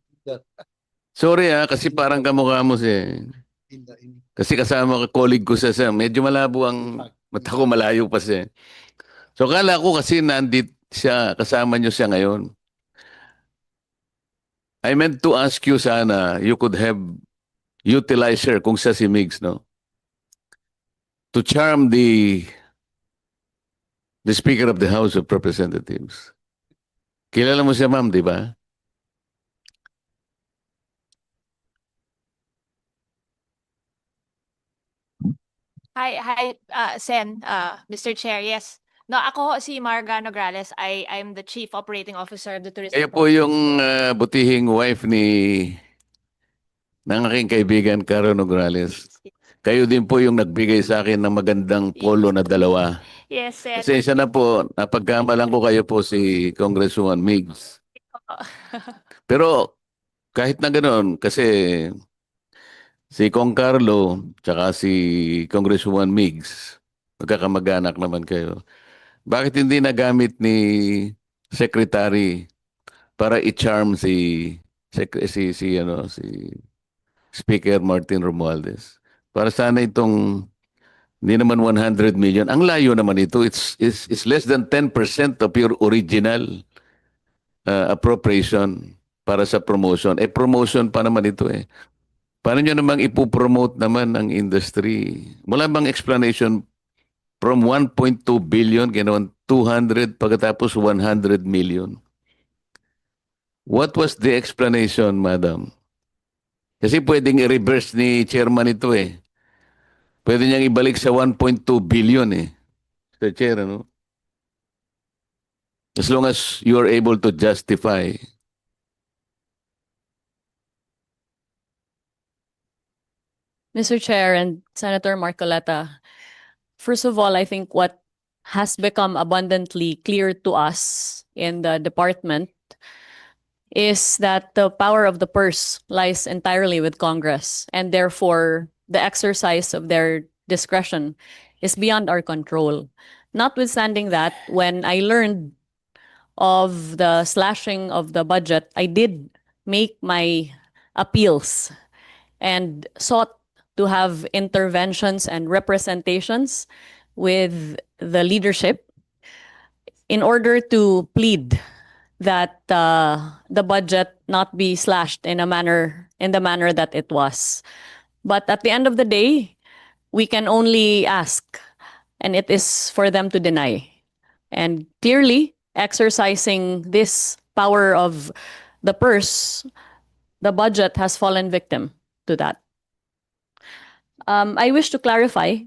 Sorry kasi parang kamukha mo siya. Indo. Kasi kasama ka, colleague ko siya. Medyo malabo ang mata ko, malayo pa siya. So kala ko kasi nandit siya, kasama niyo siya ngayon. I meant to ask you sana, you could have utilized her kung siya si Migs, no? To charm the Speaker of the House of Representatives. Kilala mo siya, ma'am, di ba? Hi, Sen, Mr. Chair. Yes. No, ako si Marga Nograles. I'm the Chief Operating Officer of the Tourism Kaya po yung butihing wife ng aking kaibigan, Caro Nograles. Kayo din po yung nagbigay sa akin ng magandang polo na dalawa. Yes, Sen. Pasensya na po, napagkamalan ko kayo po si Congresswoman Migs. Pero kahit na ganoon, kasi si Kong Carlo tsaka si Congresswoman Migs, magkakamag-anak naman kayo. Bakit hindi nagamit ni Secretary para i-charm si Speaker Martin Romualdez? Para sana itong hindi naman 100 million. Ang layo naman ito. It's less than 10% of your original appropriation para sa promotion. Promotion pa naman ito eh. Paano nyo namang ipopromote naman ang industry? Wala bang explanation from 1.2 billion, ginawan 200, pagkatapos 100 million? What was the explanation, madam? Kasi pwedeng i-reverse ni chairman ito eh. Pwede niyang ibalik sa 1.2 billion eh. Mr. Chair, ano? As long as you are able to justify. Mr. Chair and Senator Marcoleta, first of all, I think what has become abundantly clear to us in the department is that the power of the purse lies entirely with Congress, and therefore the exercise of their discretion is beyond our control. Notwithstanding that, when I learned of the slashing of the budget, I did make my appeals and sought to have interventions and representations with the leadership in order to plead that the budget not be slashed in the manner that it was. But at the end of the day, we can only ask, and it is for them to deny. And clearly, exercising this power of the purse, the budget has fallen victim to that. I wish to clarify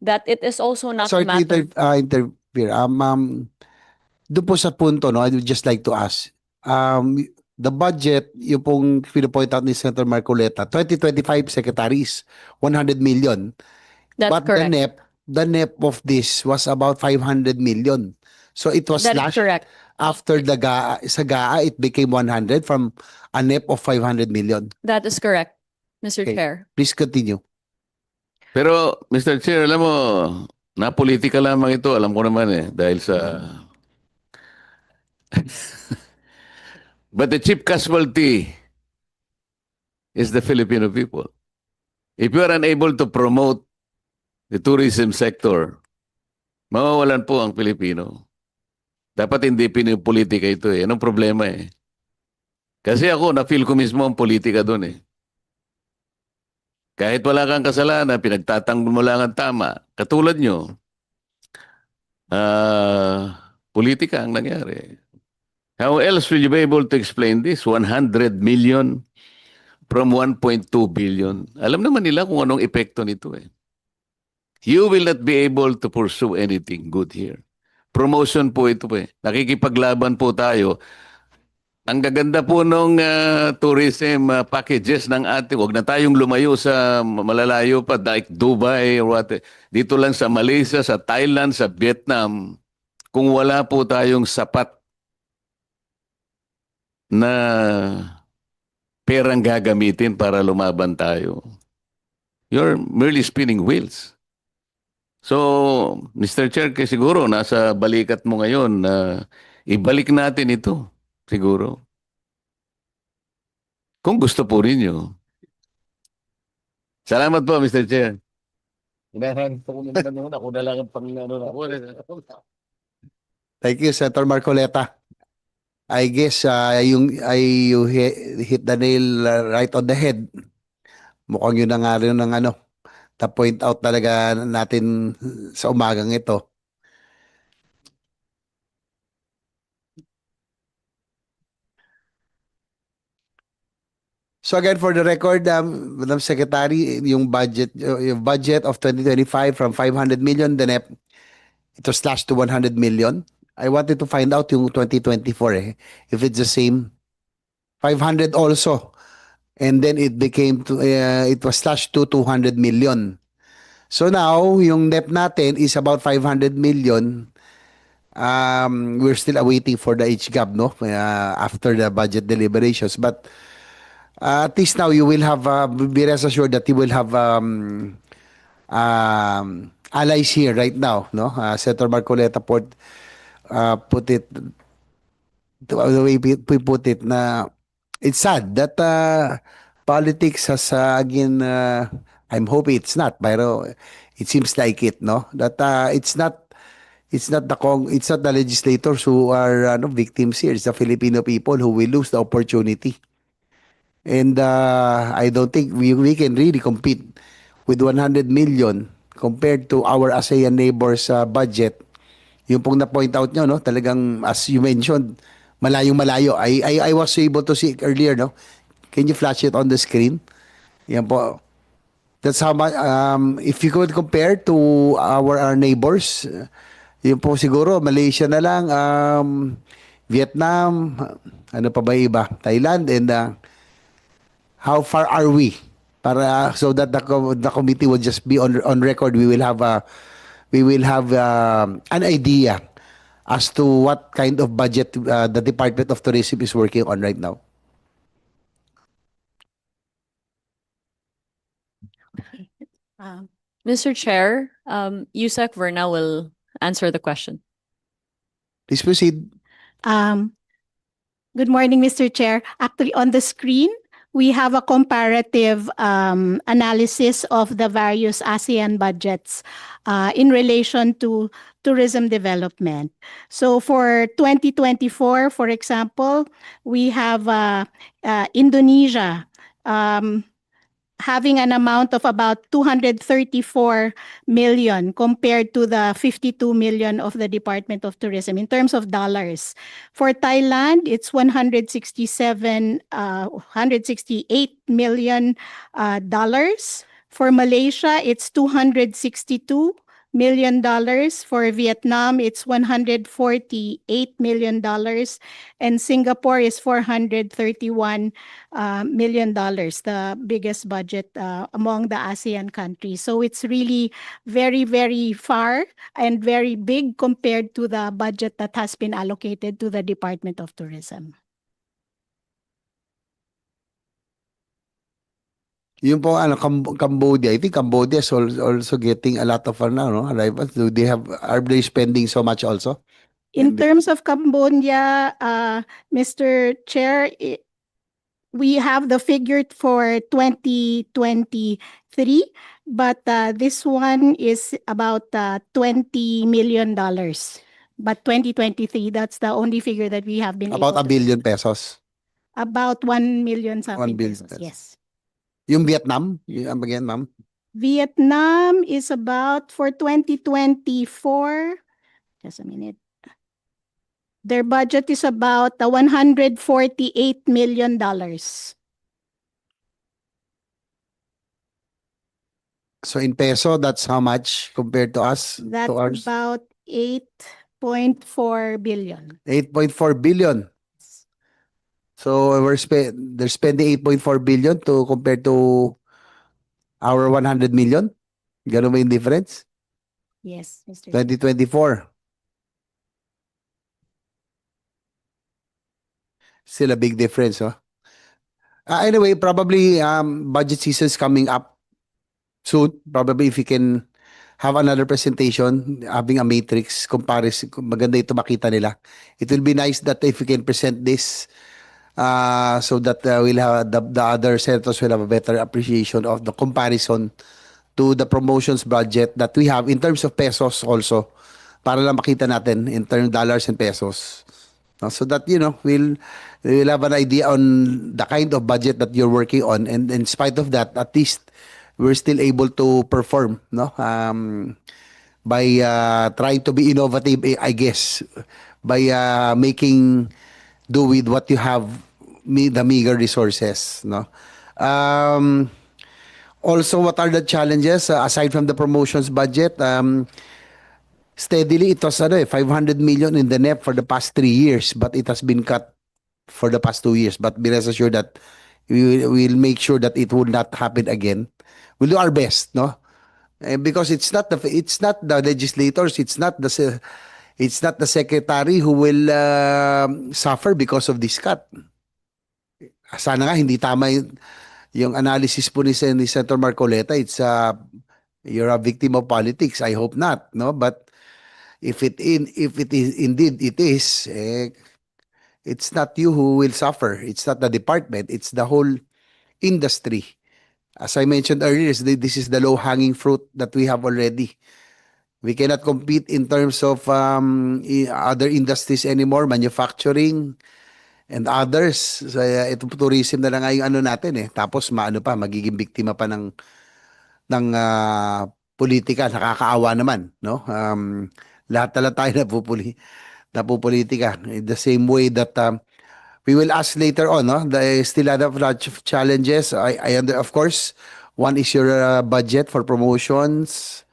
that it is also not a Sorry to matter. interfere. Doon po sa punto, no, I would just like to ask, the budget, yung pong pinapoint out ni Senator Marcoleta, 2025 secretaries, 100 million. That's But correct. the NEP of this was about 500 million. So it was That is slashed correct. after the sa GAA, it became 100 from a NEP of 500 million. That is correct, Mr. Okay. Chair. Please continue. Pero, Mr. Chair, alam mo, na-politika lamang ito, alam ko naman dahil sa... But the chief casualty is the Filipino people. If you are unable to promote the tourism sector, mawawalan po ang Pilipino. Dapat hindi pinipolitika ito Anong problema Kasi ako, na-feel ko mismo ang politika doon Kahit wala kang kasalanan, pinagtatanggol mo lang ang tama. Katulad nyo, politika ang nangyari. How else will you be able to explain this? 100 million from 1.2 billion. Alam naman nila kung anong epekto nito You will not be able to pursue anything good here. Promotion po ito Nakikipaglaban po tayo. Ang gaganda po nung tourism packages ng ating, wag na tayong lumayo sa malalayo pa, like Dubai or what. Dito lang sa Malaysia, sa Thailand, sa Vietnam, kung wala po tayong sapat na perang gagamitin para lumaban tayo, you're merely spinning wheels. So, Mr. Chair, siguro nasa balikat mo ngayon na ibalik natin ito. Siguro. Kung gusto po rin nyo. Salamat po, Mr. Chair. Inahan po ko naman ako na lang ang Thank you, Senator Marcoleta. I guess you hit the nail right on the head. Mukhang yun na nga rin ng na-point out talaga natin sa umagang ito. So again, for the record, Madam Secretary, yung budget of 2025 from 500 million, the NEP, it was slashed to 100 million. I wanted to find out yung 2024 if it's the same. 500 also. And then it became, it was slashed to 200 million. So now, yung NEP natin is about 500 million. We're still awaiting for the HGAB, no? After the budget deliberations. But at least now you will have, be rest assured that you will have allies here right now, no? Senator Marcoleta put it, the way we put it, na it's sad that politics has again, I'm hoping it's not, pero it seems like it, no? That it's not the legislators who are victims here. It's the Filipino people who will lose the opportunity. And I don't think we can really compete with 100 million compared to our ASEAN neighbors budget. Yung pong na-point out nyo, no? Talagang, as you mentioned, malayong-malayo. I was able to see it earlier, no? Can you flash it on the screen? Yan po. That's how much, if you could compare to our neighbors, yun po siguro, Malaysia na lang, Vietnam, ano pa ba iba? Thailand, and how far are we? Para so that the committee will just be on record. We will have an idea as to what kind of budget the Department of Tourism is working on right now. Mr. Chair, Yusek Verna will answer the question. Please proceed. Um, Good morning, Mr. Chair. Actually, on the screen, we have a comparative analysis of the various ASEAN budgets in relation to tourism development. So for 2024, for example, we have Indonesia having an amount of about 234 million compared to the 52 million of the Department of Tourism in terms of dollars. For Thailand, it's 168 million dollars. For Malaysia, it's 262 million dollars. For Vietnam, it's 148 million dollars, and Singapore is 431 million dollars, the biggest budget among the ASEAN countries. So it's really very, very far and very big compared to the budget that has been allocated to the Department of Tourism. Yung po Cambodia, I think Cambodia is also getting a lot of arrivals. Do they are they spending so much also? In terms of Cambodia, Mr. Chair, we have the figure for 2023, but this one is about $20 million. But 2023, that's the only figure that we have been About able a billion pesos. About 1 million something 1 billion pesos. pesos. Yes. Yung Vietnam, again, ma'am. Vietnam is about for 2024. Just a minute. Their budget is about $148 million. So in peso, that's how much compared to us? That's to ours? about 8.4 billion. 8.4 billion. So they're spending 8.4 billion to compare to our 100 million. Ganun ba yung difference? Yes, Mr. Chair. 2024. Still a big difference, huh? Anyway, probably budget season is coming up soon. Probably if you can have another presentation, having a matrix comparison, maganda ito makita nila. It will be nice that if you can present this so that we'll have the other senators will have a better appreciation of the comparison to the promotions budget that we have in terms of pesos also, para lang makita natin in terms of dollars and pesos. So that, we'll have an idea on the kind of budget that you're working on. And in spite of that, at least we're still able to perform, by trying to be innovative, I guess, by making do with what you have, the meager resources. Also, what are the challenges aside from the promotions budget? Steadily, it was 500 million in the NEP for the past 3 years, but it has been cut for the past 2 years. But be rest assured that we will make sure that it will not happen again. We'll do our best, because it's not the legislators, it's not the secretary who will suffer because of this cut. Sana nga hindi tama yung analysis po ni Senator Marcoleta. It's you're a victim of politics. I hope not, But if it is indeed it is, it's not you who will suffer. It's not the department. It's the whole industry. As I mentioned earlier, this is the low-hanging fruit that we have already. We cannot compete in terms of other industries anymore, manufacturing and others. So, ito tourism na lang nga yung natin Tapos magiging biktima pa ng politika. Nakakaawa naman, lahat na lang tayo napupolitika. In the same way that we will ask later on, there still a lot of challenges. Of course, one is your budget for promotions.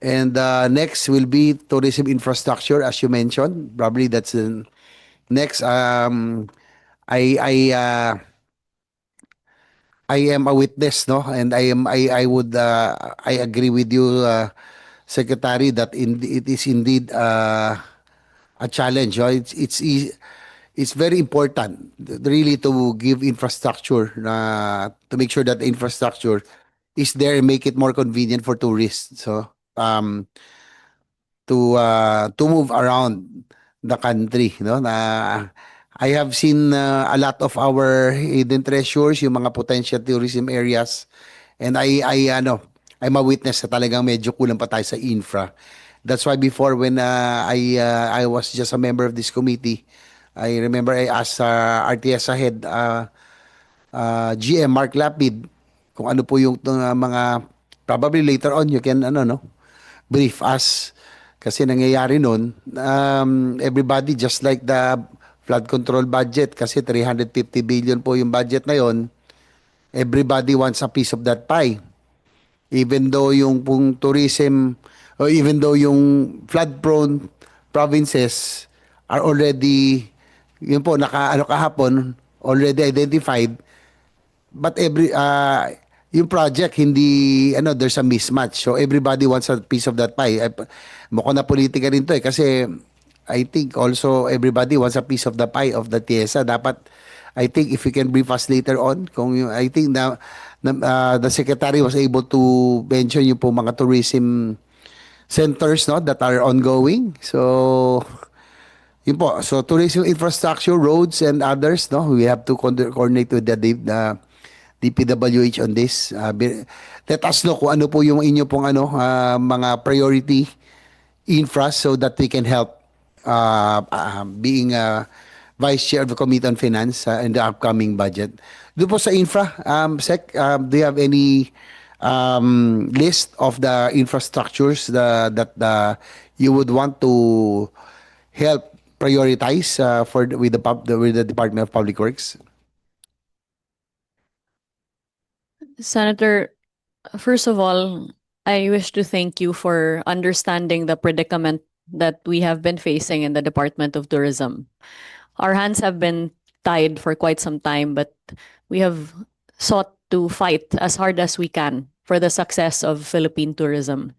And next will be tourism infrastructure, as you mentioned. Probably that's next. I am a witness, and I agree with you, Secretary, that it is indeed a challenge. It's very important, really, to give infrastructure, to make sure that the infrastructure is there and make it more convenient for tourists. So to move around the country, no? Na I have seen a lot of our hidden treasures, yung mga potential tourism areas. And I'm a witness na talagang medyo kulang pa tayo sa infra. That's why before when I was just a member of this committee, I remember I asked our TIEZA head, GM Mark Lapid, kung ano po yung mga, probably later on you can brief us, kasi nangyayari nun, everybody, just like the flood control budget, kasi 350 billion po yung budget na yon, everybody wants a piece of that pie. Even though yung pong tourism, or even though yung flood-prone provinces are already, yun po, kahapon, already identified, but yung project hindi there's a mismatch, so everybody wants a piece of that pie. Mukhang na politika rin to kasi I think also everybody wants a piece of the pie of the TIEZA. Dapat, I think if you can brief us later on kung I think the secretary was able to mention yung po mga tourism centers, no, that are ongoing. So yun po. So tourism infrastructure, roads and others, no, we have to coordinate with the DPWH on this. Let us know kung ano po yung inyo pong mga priority infra so that we can help being Vice Chair of the Committee on Finance in the upcoming budget. Doon po sa infra, Sec, do you have any list of the infrastructures that you would want to help prioritize with the Department of Public Works? Senator, first of all, I wish to thank you for understanding the predicament that we have been facing in the Department of Tourism. Our hands have been tied for quite some time, but we have sought to fight as hard as we can for the success of Philippine tourism.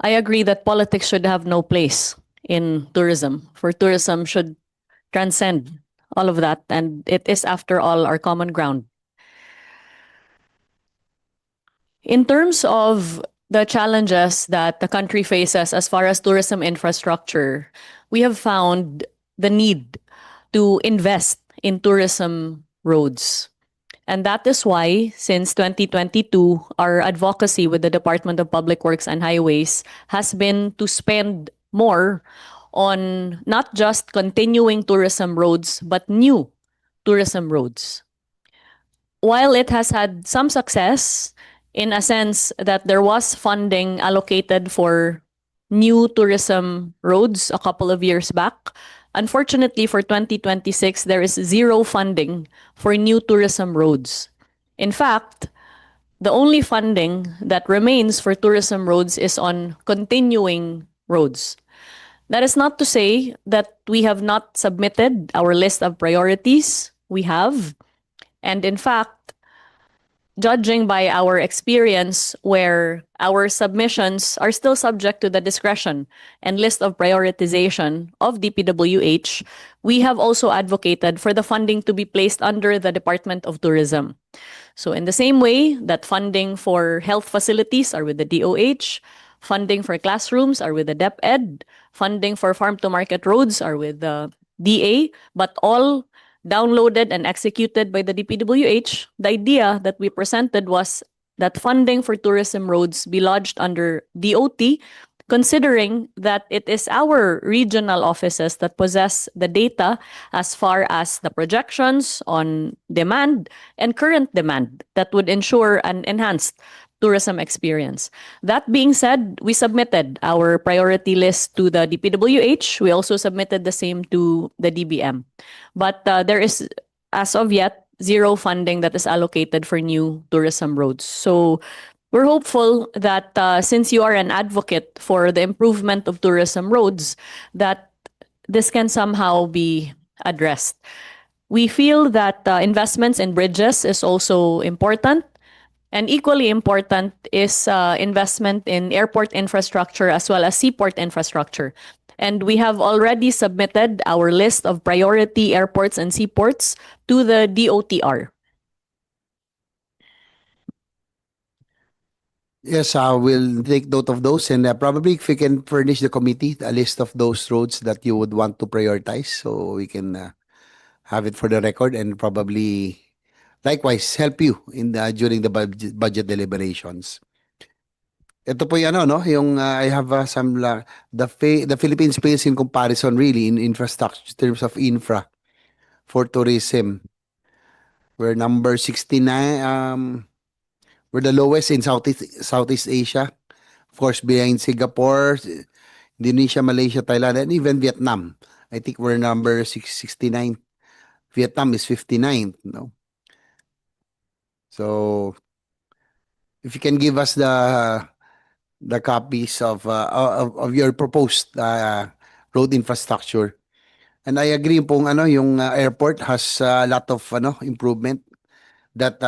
I agree that politics should have no place in tourism, for tourism should transcend all of that, and it is, after all, our common ground. In terms of the challenges that the country faces as far as tourism infrastructure, we have found the need to invest in tourism roads. And that is why, since 2022, our advocacy with the Department of Public Works and Highways has been to spend more on not just continuing tourism roads, but new tourism roads. While it has had some success, in a sense that there was funding allocated for new tourism roads a couple of years back, unfortunately for 2026, there is zero funding for new tourism roads. In fact, the only funding that remains for tourism roads is on continuing roads. That is not to say that we have not submitted our list of priorities. We have. And in fact, judging by our experience where our submissions are still subject to the discretion and list of prioritization of DPWH, we have also advocated for the funding to be placed under the Department of Tourism. So in the same way that funding for health facilities are with the DOH, funding for classrooms are with the DepEd, funding for farm-to-market roads are with the DA, but all downloaded and executed by the DPWH, the idea that we presented was that funding for tourism roads be lodged under DOT, considering that it is our regional offices that possess the data as far as the projections on demand and current demand that would ensure an enhanced tourism experience. That being said, we submitted our priority list to the DPWH. We also submitted the same to the DBM. But there is, as of yet, zero funding that is allocated for new tourism roads. So we're hopeful that since you are an advocate for the improvement of tourism roads, that this can somehow be addressed. We feel that investments in bridges is also important. And equally important is investment in airport infrastructure as well as seaport infrastructure. And we have already submitted our list of priority airports and seaports to the DOTR. Yes, we'll take note of those, and probably if we can furnish the committee a list of those roads that you would want to prioritize, so we can have it for the record, and probably likewise help you in during the budget deliberations. Ito po yung ano, no, yung I have some the Philippines fails in comparison really in infrastructure in terms of infra for tourism. We're number 69. We're the lowest in Southeast Asia. Of course, behind Singapore, Indonesia, Malaysia, Thailand, and even Vietnam. I think we're number 69. Vietnam is 59. No? So, if you can give us the copies of your proposed road infrastructure. And I agree pong ano yung airport has a lot of ano improvement that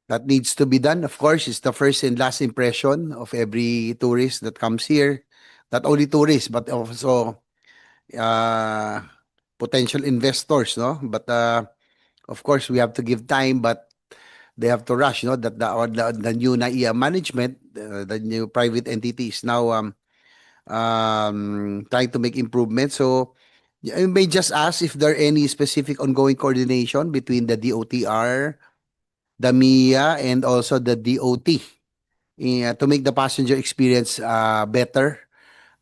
that needs to be done. Of course, it's the first and last impression of every tourist that comes here. Not only tourists, but also potential investors, no? But of course, we have to give time, but they have to rush, no? That the new NAIA management, the new private entity is now trying to make improvements. So I may just ask if there are any specific ongoing coordination between the DOTR, the MIA, and also the DOT to make the passenger experience better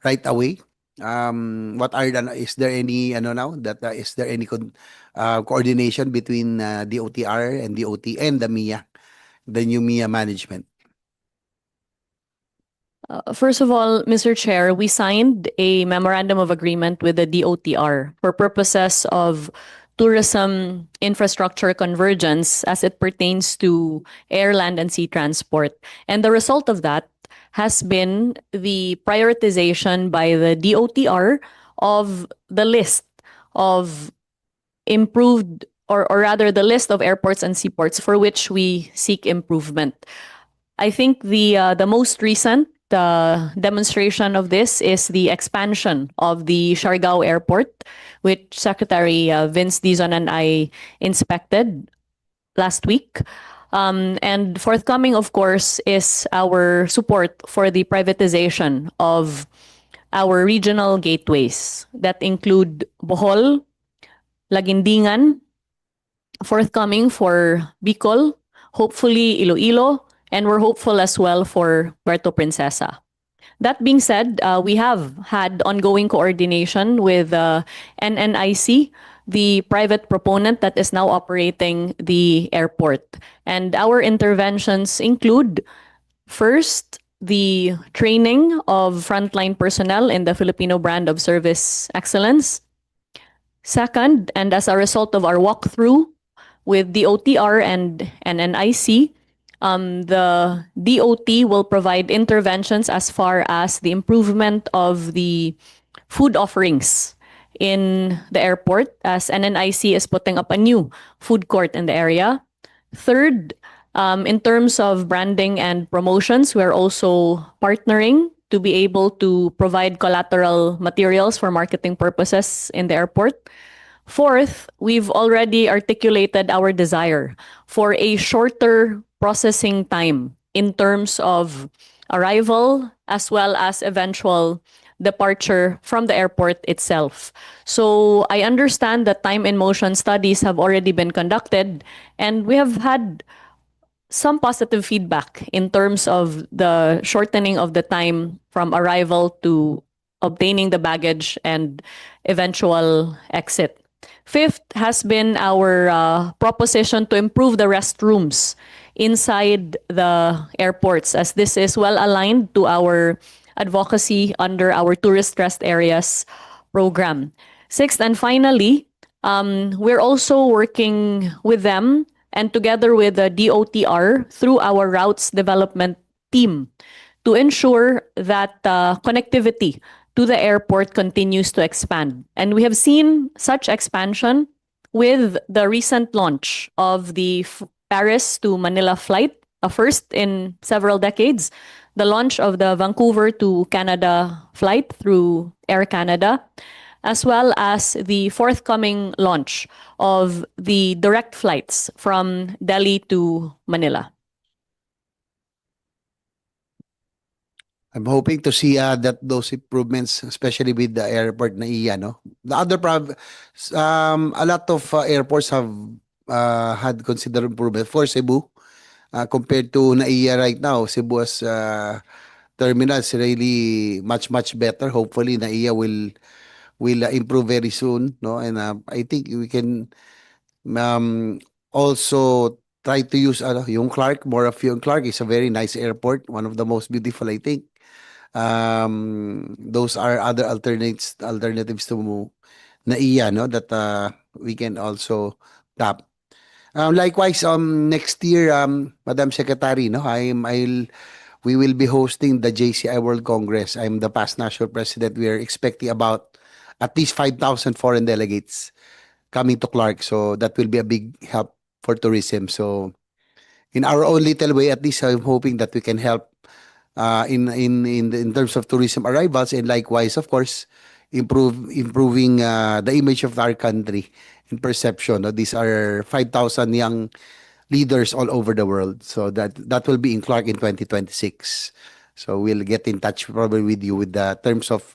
right away. What are is there any ano now that is there any coordination between DOTR and DOT and the MIA, the new MIA management? First of all, Mr. Chair, we signed a memorandum of agreement with the DOTR for purposes of tourism infrastructure convergence as it pertains to air, land, and sea transport. And the result of that has been the prioritization by the DOTR of the list of improved, or rather the list of airports and seaports for which we seek improvement. I think the most recent demonstration of this is the expansion of the Siargao Airport, which Secretary Vince Dizon and I inspected last week. And forthcoming, of course, is our support for the privatization of our regional gateways that include Bohol, Laguindingan, forthcoming for Bicol, hopefully Iloilo, and we're hopeful as well for Puerto Princesa. That being said, we have had ongoing coordination with NNIC, the private proponent that is now operating the airport. And our interventions include, first, the training of frontline personnel in the Filipino brand of service excellence. Second, and as a result of our walkthrough with the OTR and NNIC, the DOT will provide interventions as far as the improvement of the food offerings in the airport, as NNIC is putting up a new food court in the area. Third, in terms of branding and promotions, we're also partnering to be able to provide collateral materials for marketing purposes in the airport. Fourth, we've already articulated our desire for a shorter processing time in terms of arrival as well as eventual departure from the airport itself. So I understand that time and motion studies have already been conducted, and we have had some positive feedback in terms of the shortening of the time from arrival to obtaining the baggage and eventual exit. Fifth has been our proposition to improve the restrooms inside the airports, as this is well aligned to our advocacy under our tourist rest areas program. Sixth and finally, we're also working with them and together with the DOTR through our routes development team to ensure that connectivity to the airport continues to expand. And we have seen such expansion with the recent launch of the Paris to Manila flight, a first in several decades, the launch of the Vancouver to Canada flight through Air Canada, as well as the forthcoming launch of the direct flights from Delhi to Manila. I'm hoping to see that those improvements, especially with the airport na iya, no? The other a lot of airports have had considerable improvement. For Cebu, compared to NAIA right now, Cebu's terminal is really much better. Hopefully, NAIA will improve very soon, no? And I think we can um, also try to use yung Clark, more of yung Clark is a very nice airport, one of the most beautiful, I think. Those are other alternatives to NAIA, no, that we can also tap. Likewise, next year, Madam Secretary, no, we will be hosting the JCI World Congress. I'm the past national president. We are expecting about at least 5,000 foreign delegates coming to Clark. So that will be a big help for tourism. So in our own little way, at least I'm hoping that we can help in terms of tourism arrivals, and likewise, of course, improving the image of our country in perception. No? These are 5,000 young leaders all over the world. So that will be in Clark in 2026. So we'll get in touch probably with you with the terms of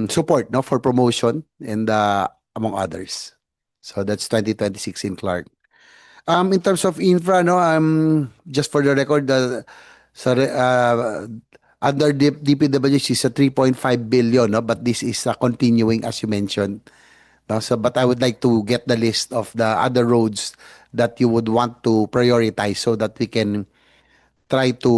support, no, for promotion and among others. So that's 2026 in Clark. In terms of infra, no, just for the record, under DPWH is a 3.5 billion, no, but this is continuing as you mentioned. No? So, but I would like to get the list of the other roads that you would want to prioritize so that we can try to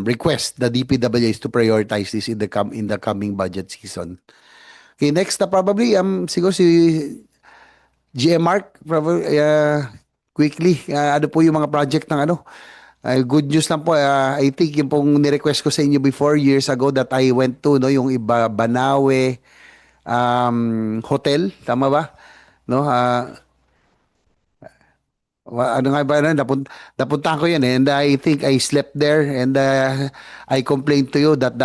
request the DPWH to prioritize this in the coming budget season. Okay, next na probably siguro si GM Mark, probably quickly, ano po yung mga project ng ano? Good news lang po, I think yung pong ni-request ko sa inyo before years ago that I went to, no, yung iba Banawe hotel, tama ba? No, ano nga ba, napuntahan ko yan and I think I slept there and I complained to you that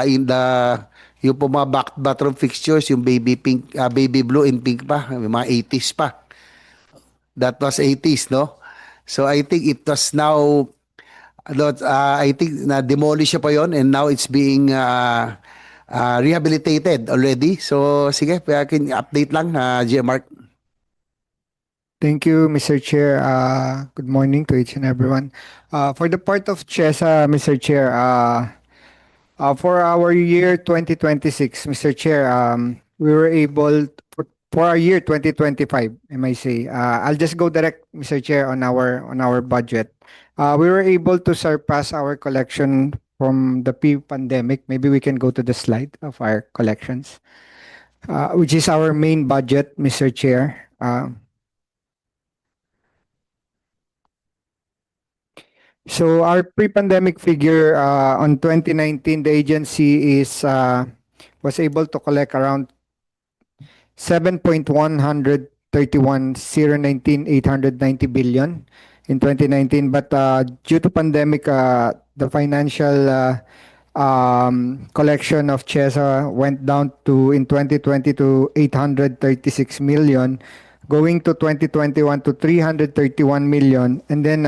yung po mga bathroom fixtures, yung baby pink, baby blue and pink pa, yung mga 80s pa. That was 80s, no? So I think it was now, I think na-demolish pa yon and now it's being rehabilitated already. So sige, can update lang, GM Mark. Thank you, Mr. Chair. Good morning to each and everyone. For the part of TIEZA, Mr. Chair, for our year 2026, Mr. Chair, we were able, for our year 2025, I might say, I'll just go direct, Mr. Chair, on our budget. We were able to surpass our collection from the pre-pandemic. Maybe we can go to the slide of our collections, which is our main budget, Mr. Chair. So our pre-pandemic figure on 2019, the agency was able to collect around 7.131,019,890 billion in 2019. But due to pandemic, the financial collection of TIEZA went down in 2020 to 836 million, going to 2021 to 331 million, and then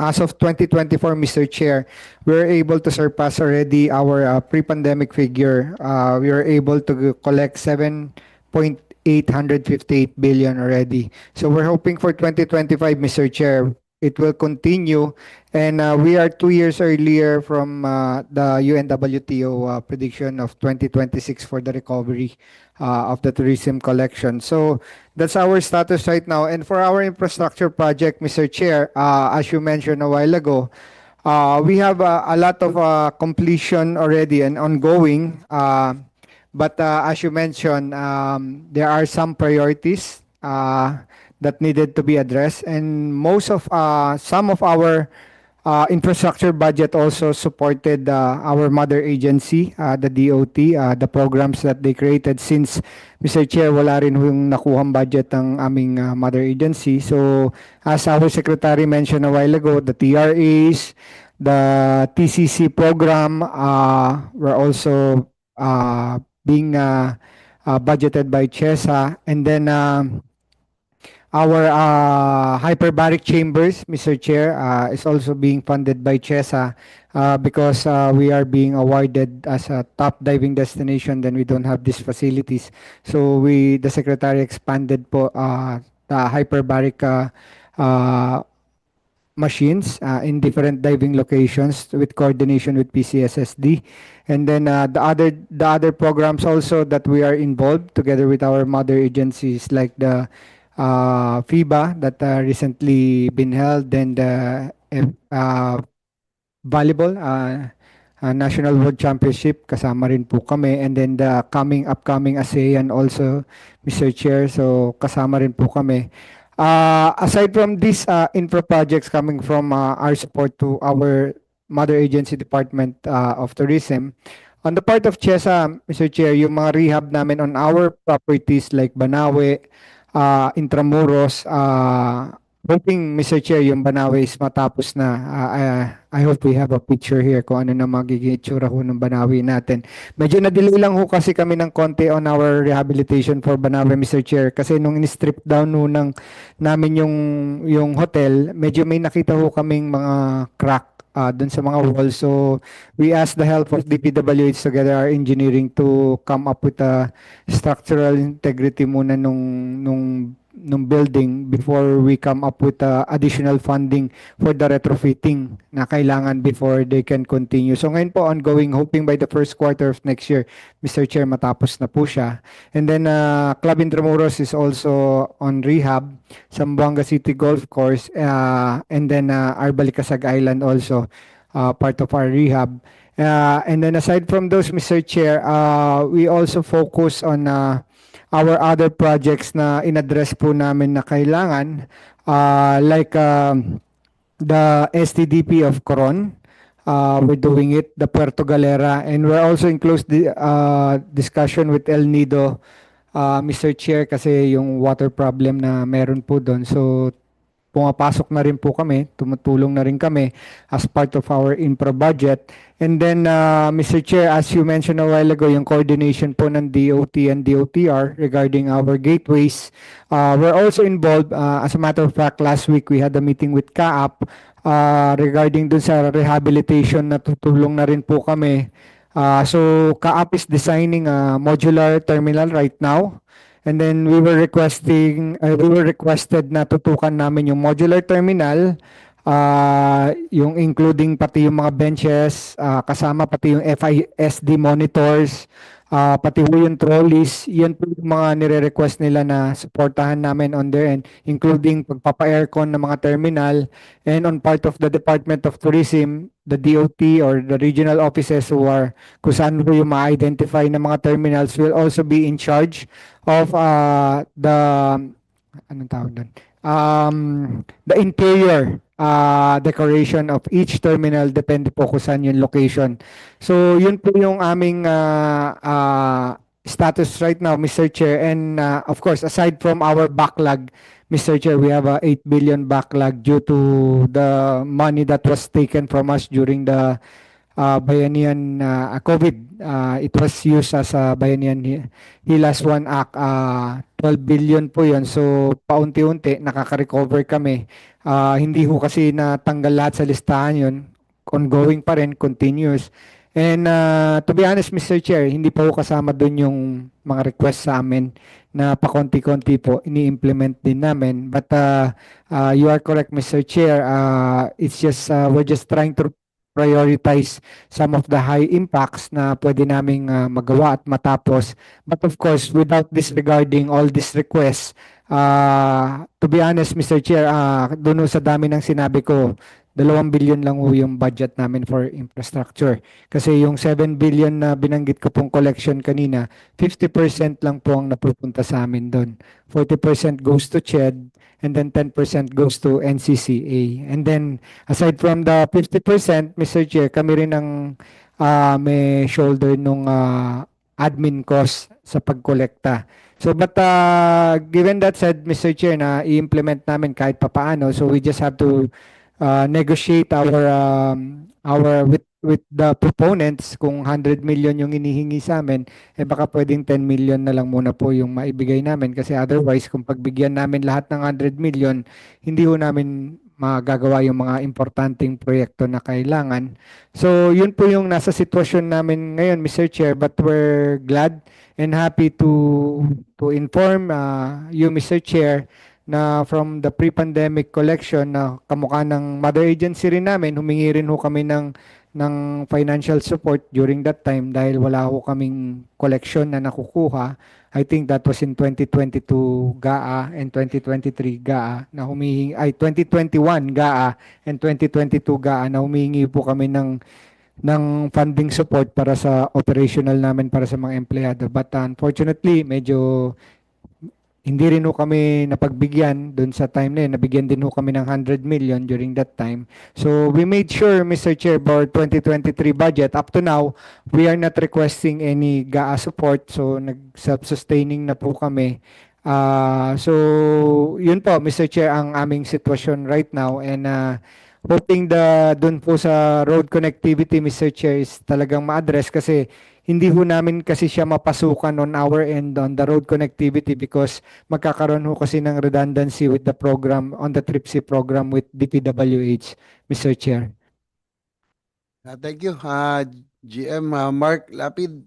as of 2024, Mr. Chair, we were able to surpass already our pre-pandemic figure. We were able to collect 7.858 billion already. So we're hoping for 2025, Mr. Chair, it will continue. And we are 2 years earlier from the UNWTO prediction of 2026 for the recovery of the tourism collection. So that's our status right now. And for our infrastructure project, Mr. Chair, as you mentioned a while ago, we have a lot of completion already and ongoing. But as you mentioned, there are some priorities that needed to be addressed. And some of our infrastructure budget also supported our mother agency, the DOT, the programs that they created since, Mr. Chair, wala rin yung nakuhang budget ng aming mother agency. So as our secretary mentioned a while ago, the TRAs, the TCC program were also being budgeted by TIEZA. And then our hyperbaric chambers, Mr. Chair, is also being funded by TIEZA because we are being awarded as a top diving destination. Then we don't have these facilities. So the Secretary expanded po the hyperbaric machines in different diving locations with coordination with PCSSD. And then the other programs also that we are involved together with our mother agencies like the FIBA that recently been held, and volleyball National World Championship kasama rin po kami, and then the upcoming ASEAN also, Mr. Chair, so kasama rin po kami. Aside from these infra projects coming from our support to our mother agency Department of Tourism, on the part of TIEZA, Mr. Chair, yung mga rehab namin on our properties like Banawe, Intramuros, hoping, Mr. Chair, yung Banawe is matapos na. I hope we have a picture here kung ano na magiging itsura ho ng Banawe natin. Medyo na-delay lang ho kasi kami ng konti on our rehabilitation for Banawe, Mr. Chair, kasi nung in-strip down ho namin yung hotel, medyo may nakita ho kaming mga crack dun sa mga walls. So we asked the help of DPWH together our engineering to come up with a structural integrity muna nung building before we come up with additional funding for the retrofitting na kailangan before they can continue. So ngayon po ongoing, hoping by the first quarter of next year, Mr. Chair, matapos na po siya. And then Club Intramuros is also on rehab, Zamboanga City Golf Course, and then our Balikasag Island also part of our rehab. And then aside from those, Mr. Chair, we also focus on our other projects na in-address po namin na kailangan, like the STDP of Coron, we're doing it, the Puerto Galera, and we're also in close discussion with El Nido, Mr. Chair, kasi yung water problem na meron po doon. So pumapasok na rin po kami, tumutulong na rin kami as part of our infra budget. And then, Mr. Chair, as you mentioned a while ago, yung coordination po ng DOT and DOTR regarding our gateways, we're also involved. As a matter of fact, last week we had a meeting with CAAP regarding dun sa rehabilitation na tutulong na rin po kami. So CAAP is designing a modular terminal right now. And then we were requested na tutukan namin yung modular terminal, yung including pati yung mga benches, kasama pati yung FISD monitors, pati yung trolleys. Yan po yung mga nire-request nila na supportahan namin on their end, including pagpapa-aircon ng mga terminal. And on part of the Department of Tourism, the DOT or the regional offices kung saan po yung ma-identify ng mga terminals will also be in charge of anong tawag doon? The interior decoration of each terminal, depende po kung saan yung location. So yun po yung aming status right now, Mr. Chair. And of course, aside from our backlog, Mr. Chair, we have a 8 billion backlog due to the money that was taken from us during the Bayanihan COVID. It was used as a Bayanihan Hilas 1 Act. 12 billion po yun. So paunti-unti nakaka-recover kami. Hindi ho kasi natanggal lahat sa listahan yun. Ongoing pa rin, continuous. And to be honest, Mr. Chair, hindi pa ho kasama doon yung mga request sa amin na pakonti-konti po ini-implement din namin. But you are correct, Mr. Chair. It's just we're just trying to prioritize some of the high impacts na pwede naming magawa at matapos. But of course, without disregarding all these requests, to be honest, Mr. Chair, doon sa dami ng sinabi ko, 2 billion lang ho yung budget namin for infrastructure. Kasi yung 7 billion na binanggit ko pong collection kanina, 50% lang po ang napupunta sa amin doon. 40% goes to CHED, and then 10% goes to NCCA. And then, aside from the 50%, Mr. Chair, kami rin ang may shoulder nung admin cost sa pagkolekta. So, but given that said, Mr. Chair, na i-implement namin kahit papaano, so we just have to negotiate our with the proponents, kung 100 million yung inihingi sa amin, eh baka pwedeng 10 million na lang muna po yung maibigay namin kasi otherwise kung pagbigyan namin lahat ng 100 million, hindi ho namin magagawa yung mga importanteng proyekto na kailangan. So yun po yung nasa sitwasyon namin ngayon, Mr. Chair, but we're glad and happy to inform you, Mr. Chair, na from the pre-pandemic collection na kamukha ng mother agency rin namin, humingi rin ho kami ng financial support during that time dahil wala ho kaming collection na nakukuha. I think that was in 2022 GAA and 2023 GAA na humihingi, ay 2021 GAA and 2022 GAA na humihingi po kami ng funding support para sa operational namin para sa mga empleyado. But unfortunately, medyo hindi rin ho kami napagbigyan doon sa time na yun. Nabigyan din ho kami ng 100 million during that time. So we made sure, Mr. Chair, for 2023 budget, up to now, we are not requesting any GAA support. So nag-self-sustaining na po kami. So yun po, Mr. Chair, ang aming sitwasyon right now. And hoping doon po sa road connectivity, Mr. Chair, is talagang ma-address kasi hindi ho namin kasi siya mapasukan on our end on the road connectivity because magkakaroon ho kasi ng redundancy with the program, on the TRIPSI program with DPWH, Mr. Chair. Thank you, GM Mark Lapid.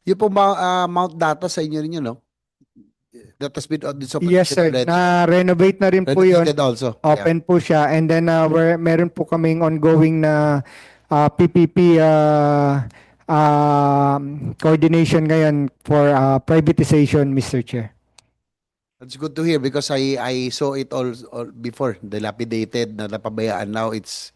Yung po Mount Data sa inyo rin yun, no? That has been on this Yes, sir. already. Na-renovate na rin po yun. Renovated also. Yeah. Open po siya. And then meron po kaming ongoing na PPP coordination ngayon for privatization, Mr. Chair. That's good to hear because I saw it all before, dilapidated, na napabayaan. Now it's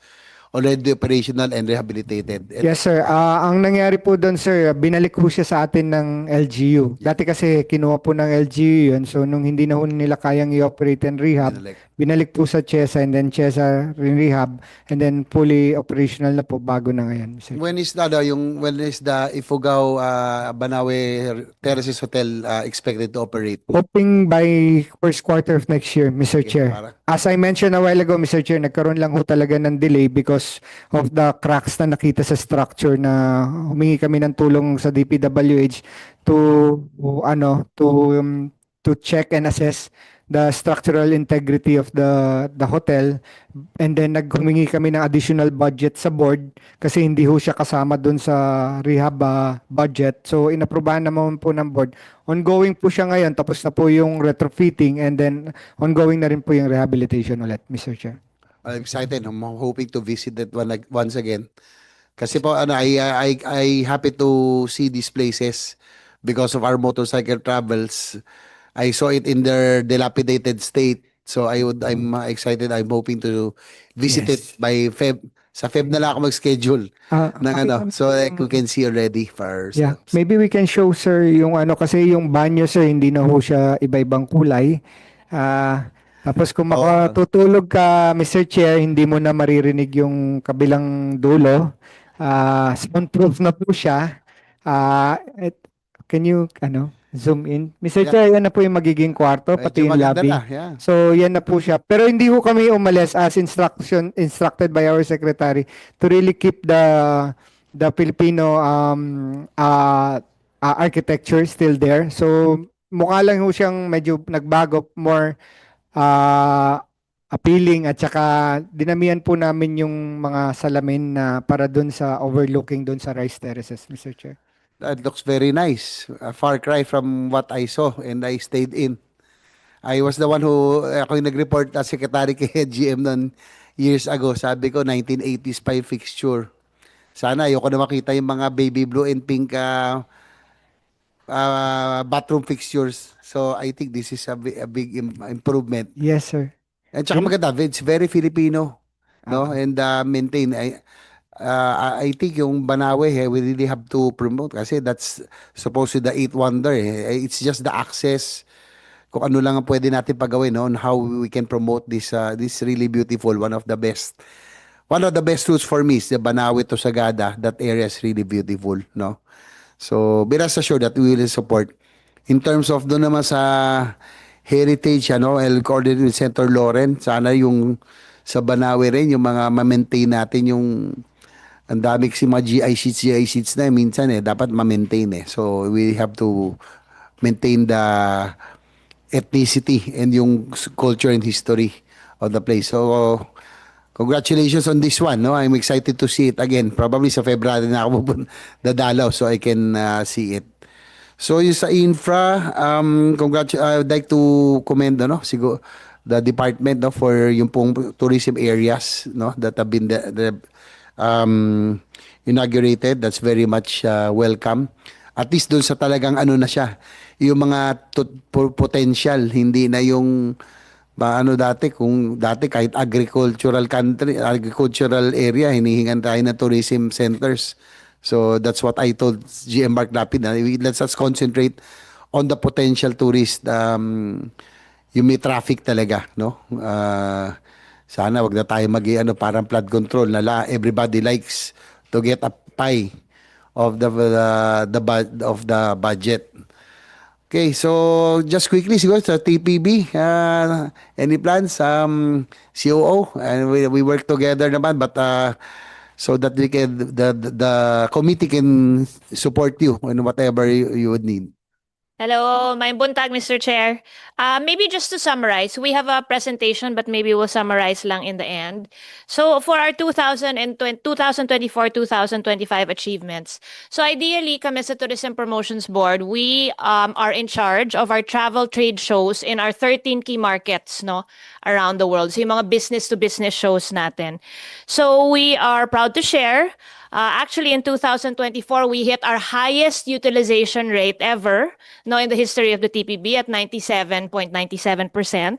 already operational and rehabilitated. And Yes, sir. Ang nangyari po doon, sir, binalik po siya sa atin ng LGU. Dati kasi kinuha po ng LGU yun. So, nung hindi na ho nila kayang i-operate and rehab, binalik po sa TIEZA and then TIEZA rehab and then fully operational na po bago na ngayon, sir. when is the Ifugao Banawe Terraces Hotel expected to operate? Hoping by first quarter of next year, Mr. Okay, Chair. para- As I mentioned a while ago, Mr. Chair, nagkaroon lang ho talaga ng delay because of the cracks na nakita sa structure na humingi kami ng tulong sa DPWH to check and assess the structural integrity of the hotel, and then naghumingi kami ng additional budget sa board kasi hindi ho siya kasama doon sa rehab budget. So inaprobahan naman po ng board. Ongoing po siya ngayon, tapos na po yung retrofitting and then ongoing na rin po yung rehabilitation ulit, Mr. Chair. I'm excited. I'm hoping to visit that one once again. Kasi po I happy to see these places because of our motorcycle travels. I saw it in their dilapidated state. So I'm excited. I'm hoping to visit Yes. it by Feb. Sa Feb na lang ako mag-schedule ng ano. So like we can see already for Yeah, ourselves. maybe we can show, sir, yung kasi yung banyo, sir, hindi na ho siya iba-ibang kulay. Tapos kung makatutulog ka, Mr. Chair, hindi mo na maririnig yung kabilang dulo. Soundproof na po siya. Can you zoom in? Mr. Yeah. Chair, yan na po yung magiging kwarto, pati Medyo yung maganda lobby. na, yeah. So yan na po siya. Pero hindi ho kami umalis as instructed by our secretary to really keep the Filipino architecture still there. So mukha lang ho siyang medyo nagbago, more appealing, at saka dinamihan po namin yung mga salamin na para dun sa overlooking dun sa rice terraces, Mr. Chair. That looks very nice. A far cry from what I saw and I stayed in. I was the one who, ako yung nag-report as secretary kay GM noon years ago. Sabi ko, 1980s pa yung fixture. Sana ayoko na makita yung mga baby blue and pink bathroom fixtures. So I think this is a big improvement. Yes, sir. At saka maganda, it's very Filipino, no? And maintain. I think yung Banawe, we really have to promote kasi that's supposed to the eighth wonder. It's just the access, kung ano lang ang pwede natin pagawin, no? On how we can promote this really beautiful, one of the best routes for me is the Banawe to Sagada. That area is really beautiful, no? So be rest assured that we will support. In terms of doon naman sa heritage, I'll coordinate with Senator Loren. Sana yung sa Banawe rin, yung mga ma-maintain natin yung ang dami kasi mga GI sheets na minsan dapat ma-maintain So we have to maintain the ethnicity and yung culture and history of the place. So congratulations on this one. No, I'm excited to see it again. Probably sa February na ako dadalaw so I can see it. So yung sa infra, I would like to commend siguro the department for yung pong tourism areas that have been um, inaugurated. That's very much welcome. At least doon sa talagang na siya, yung mga potential, hindi na yung kung dati kahit agricultural area, hinihingan tayo na tourism centers. So that's what I told GM Mark Lapid. Let's us concentrate on the potential tourist, yung may traffic talaga, no? Sana wag na tayo parang flood control everybody likes to get a pie of the budget. Okay, so just quickly siguro sa TPB, any plans, COO, and we work together naman, but so that we can the committee can support you in whatever you would need. Hello, may buntag, Mr. Chair. Maybe just to summarize, we have a presentation, but maybe we'll summarize lang in the end. So for our 2024-2025 achievements, so ideally, kami sa Tourism Promotions Board, we are in charge of our travel trade shows in our 13 key markets around the world. So yung mga business-to-business shows natin. So we are proud to share actually, in 2024, we hit our highest utilization rate ever in the history of the TPB at 97.97%.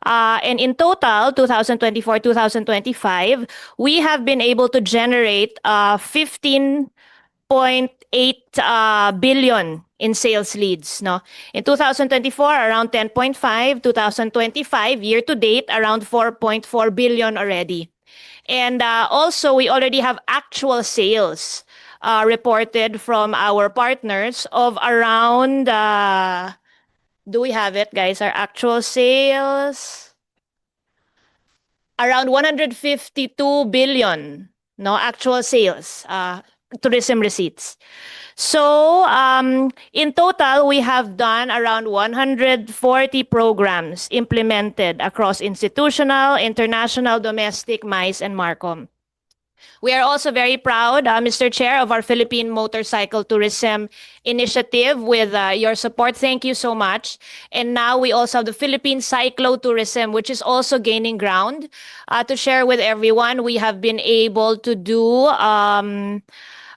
And in total, 2024-2025, we have been able to generate 15.8 billion in sales leads. In 2024, around 10.5. 2025, year to date, around 4.4 billion already. And also, we already have actual sales reported from our partners of around, do we have it, guys? Our actual sales? Around 152 billion, actual sales, tourism receipts. So, in total, we have done around 140 programs implemented across institutional, international, domestic, MICE, and MARCOM. We are also very proud, Mr. Chair, of our Philippine Motorcycle Tourism Initiative with your support. Thank you so much. And now we also have the Philippine Cyclo-Tourism, which is also gaining ground. To share with everyone, we have been able to do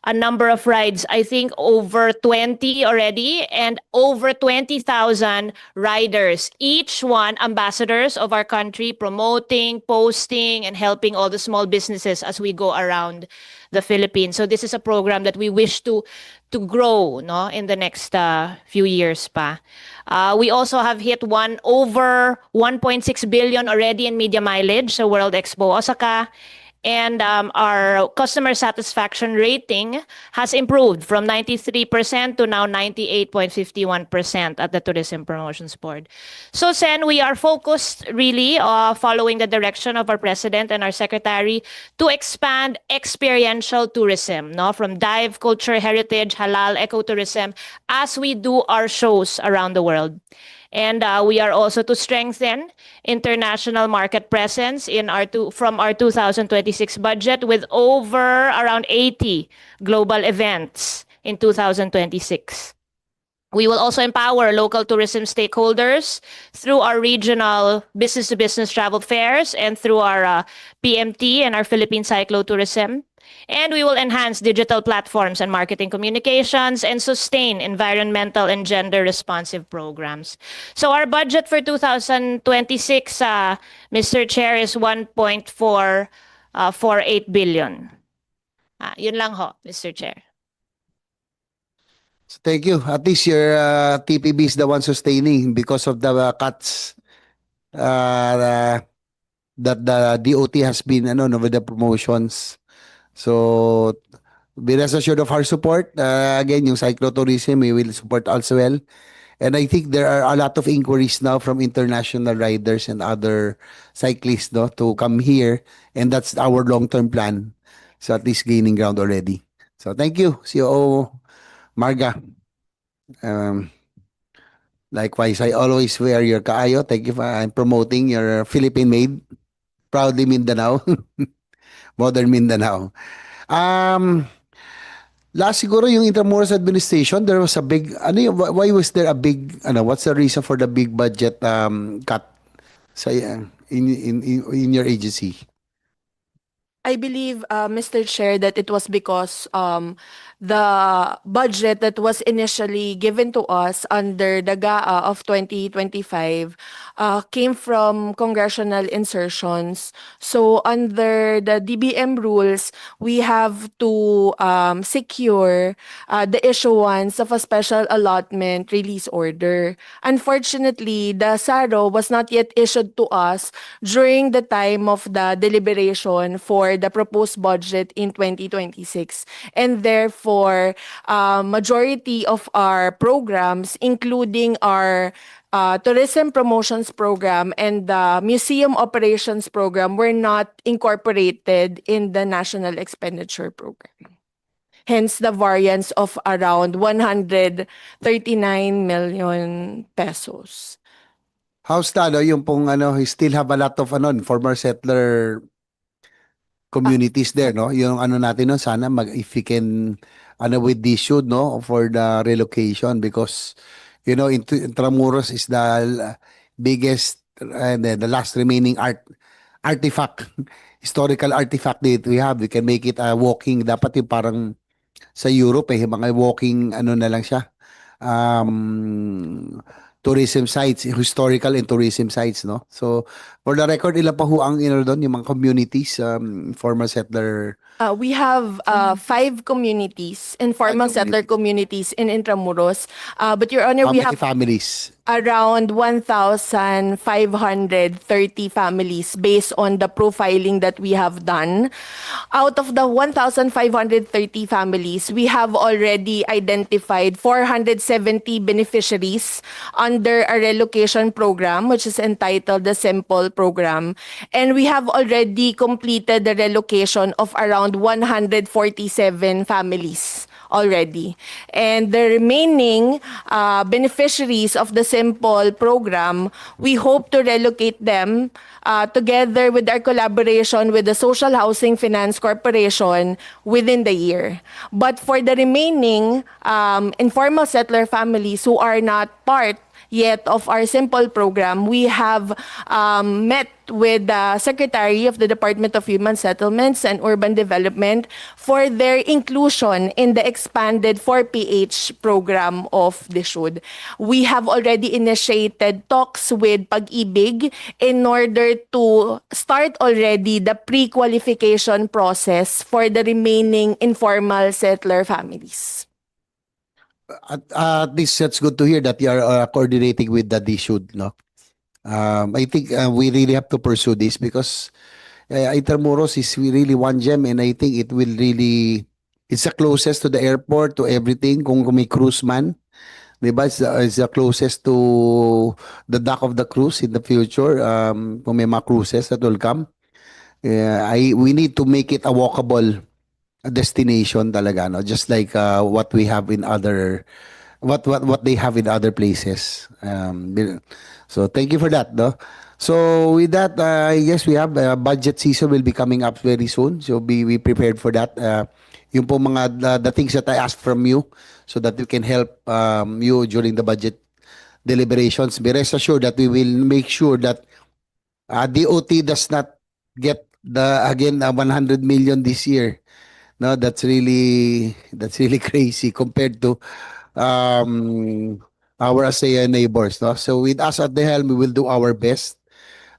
a number of rides, I think over 20 already, and over 20,000 riders, each one ambassadors of our country, promoting, posting, and helping all the small businesses as we go around the Philippines. So this is a program that we wish to grow in the next few years pa. We also have hit over 1.6 billion already in media mileage sa World Expo Osaka. And our customer satisfaction rating has improved from 93% to now 98.51% at the Tourism Promotions Board. So, Sen, we are focused really following the direction of our President and our Secretary to expand experiential tourism, from dive, culture, heritage, halal, ecotourism, as we do our shows around the world. And we are also to strengthen international market presence from our 2026 budget with over around 80 global events in 2026. We will also empower local tourism stakeholders through our regional business-to-business travel fairs and through our PMT and our Philippine Cyclo-Tourism. And we will enhance digital platforms and marketing communications and sustain environmental and gender-responsive programs. So our budget for 2026, Mr. Chair, is 1.448 billion. Yun lang ho, Mr. Chair. Thank you. At least your TPB is the one sustaining because of the cuts that the DOT has been with the promotions. So be rest assured of our support. Again, yung cyclotourism, we will support also well. And I think there are a lot of inquiries now from international riders and other cyclists to come here. And that's our long-term plan. So at least gaining ground already. So thank you, COO Marga. Um, Likewise, I always wear your kaayo. Thank you for I'm promoting your Philippine made. Proudly Mindanao. Modern Mindanao. Um, Last siguro yung Intramuros administration, there was a big, ano yung, why was there a big, what's the reason for the big budget cut sa, in your agency? I believe, Mr. Chair, that it was because the budget that was initially given to us under the GAA of 2025 came from congressional insertions. So under the DBM rules, we have to secure the issuance of a special allotment release order. Unfortunately, the SARO was not yet issued to us during the time of the deliberation for the proposed budget in 2026. And therefore, majority of our programs, including our tourism promotions program and the museum operations program, were not incorporated in the national expenditure program. Hence the variance of around 139 million pesos. How's that, yung pong, you still have a lot of, former settler communities there, no? Yung natin, no? Sana if we can, with this should, no? For the relocation because, Intramuros is the biggest and the last remaining artifact, historical artifact that we have. We can make it a walking, dapat yung parang sa Europe, mga walking, na lang siya. Tourism sites, historical and tourism sites, no? So, for the record, ilan pa ho ang doon, yung mga communities, former settler? We have 5 communities, informal settler communities in Intramuros. But Your Honor, How we many have families? around 1,530 families based on the profiling that we have done. Out of the 1,530 families, we have already identified 470 beneficiaries under a relocation program, which is entitled the Simple Program. And we have already completed the relocation of around 147 families already. And the remaining beneficiaries of the Simple Program, we hope to relocate them together with our collaboration with the Social Housing Finance Corporation within the year. But for the remaining informal settler families who are not part yet of our Simple Program, we have met with the Secretary of the Department of Human Settlements and Urban Development for their inclusion in the expanded 4PH program of DSUD. We have already initiated talks with Pag-ibig in order to start already the pre-qualification process for the remaining informal settler families. At least that's good to hear that you are coordinating with the DSUD, no? I think we really have to pursue this because Intramuros is really one gem and I think it will really, it's the closest to the airport, to everything. Kung may cruise man, diba? It's the closest to the dock of the cruise in the future. Kung may mga cruises that will come. We need to make it a walkable destination talaga, no? Just like what we have in other what they have in other places. So thank you for that, no? So with that, I guess we have budget season will be coming up very soon. So we prepared for that. Yung po mga the things that I asked from you so that we can help you during the budget deliberations. Be rest assured that we will make sure that DOT does not get the 100 million this year. No, that's really crazy compared to our ASEAN neighbors, no? So with us at the helm, we will do our best.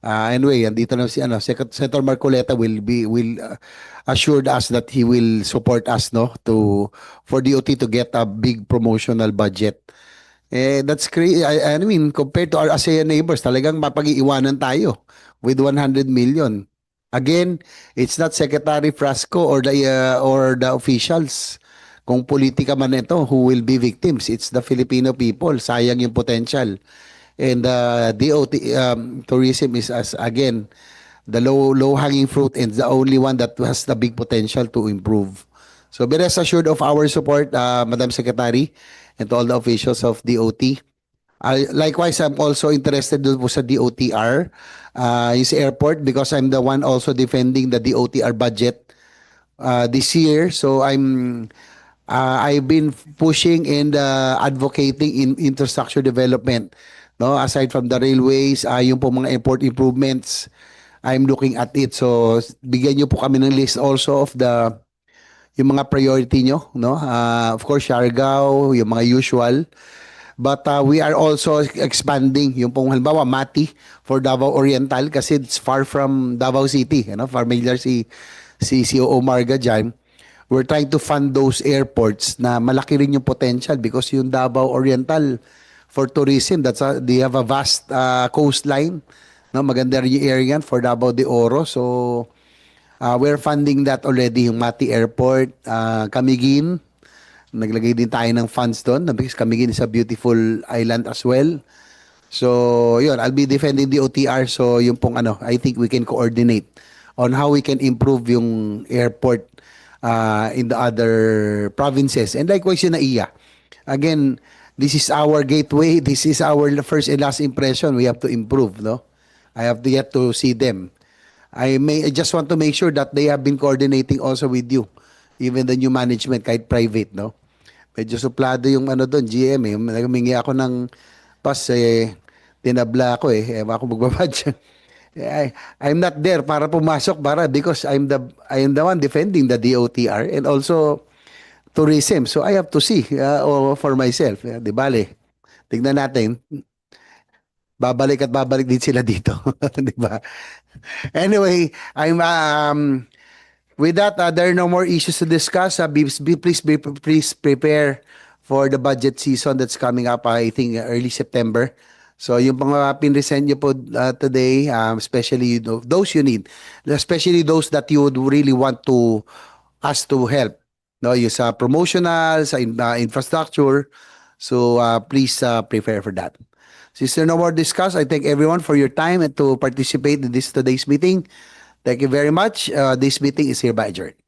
Anyway, andito na si Senator Marcoleta will assured us that he will support us, no, for DOT to get a big promotional budget. That's crazy. I mean, compared to our ASEAN neighbors, talagang mapag-iiwanan tayo with 100 million. Again, it's not Secretary Frasco or the officials. Kung politika man ito, who will be victims? It's the Filipino people. Sayang yung potential. And DOT tourism is again the low hanging fruit and the only one that has the big potential to improve. So be rest assured of our support, Madam Secretary, and to all the officials of DOT. Likewise, I'm also interested dun po sa DOTR, yung sa airport, because I'm the one also defending the DOTR budget this year. So I've been pushing and advocating in infrastructure development. No, aside from the railways, yung po mga airport improvements, I'm looking at it. So bigyan niyo po kami ng list also of yung mga priority nyo, no? Of course, Siargao, yung mga usual. But we are also expanding yung pong halimbawa Mati for Davao Oriental kasi it's far from Davao City, you know, familiar si COO Marga dyan. We're trying to fund those airports na malaki rin yung potential because yung Davao Oriental for tourism, they have a vast coastline, no? Maganda rin yung area for Davao de Oro. So we're funding that already, yung Mati Airport, Camiguin. Naglagay din tayo ng funds doon because Camiguin is a beautiful island as well. So, yun, I'll be defending the OTR. So, yung pong I think we can coordinate on how we can improve yung airport in the other provinces. And likewise yung NAIA. Again, this is our gateway. This is our first and last impression. We have to improve, no? I have to yet to see them. I just want to make sure that they have been coordinating also with you. Even the new management, kahit private, no? Medyo suplado yung doon, GM eh. Humingi ako ng pass tinabla ako eh. Ewan ako magbabadya. I'm not there para pumasok because I'm the one defending the DOTR and also tourism. So I have to see for myself. Di bale. Tignan natin. Babalik at babalik din sila dito. Di ba? Anyway, with that, there are no more issues to discuss. Please prepare for the budget season that's coming up, I think, early September. So yung mga pinresent nyo po today, especially those you need, especially those that you would really want us to help. No, yung sa promotional, sa infrastructure. So please prepare for that. Since there are no more discuss, I thank everyone for your time and to participate in today's meeting. Thank you very much. This meeting is hereby adjourned.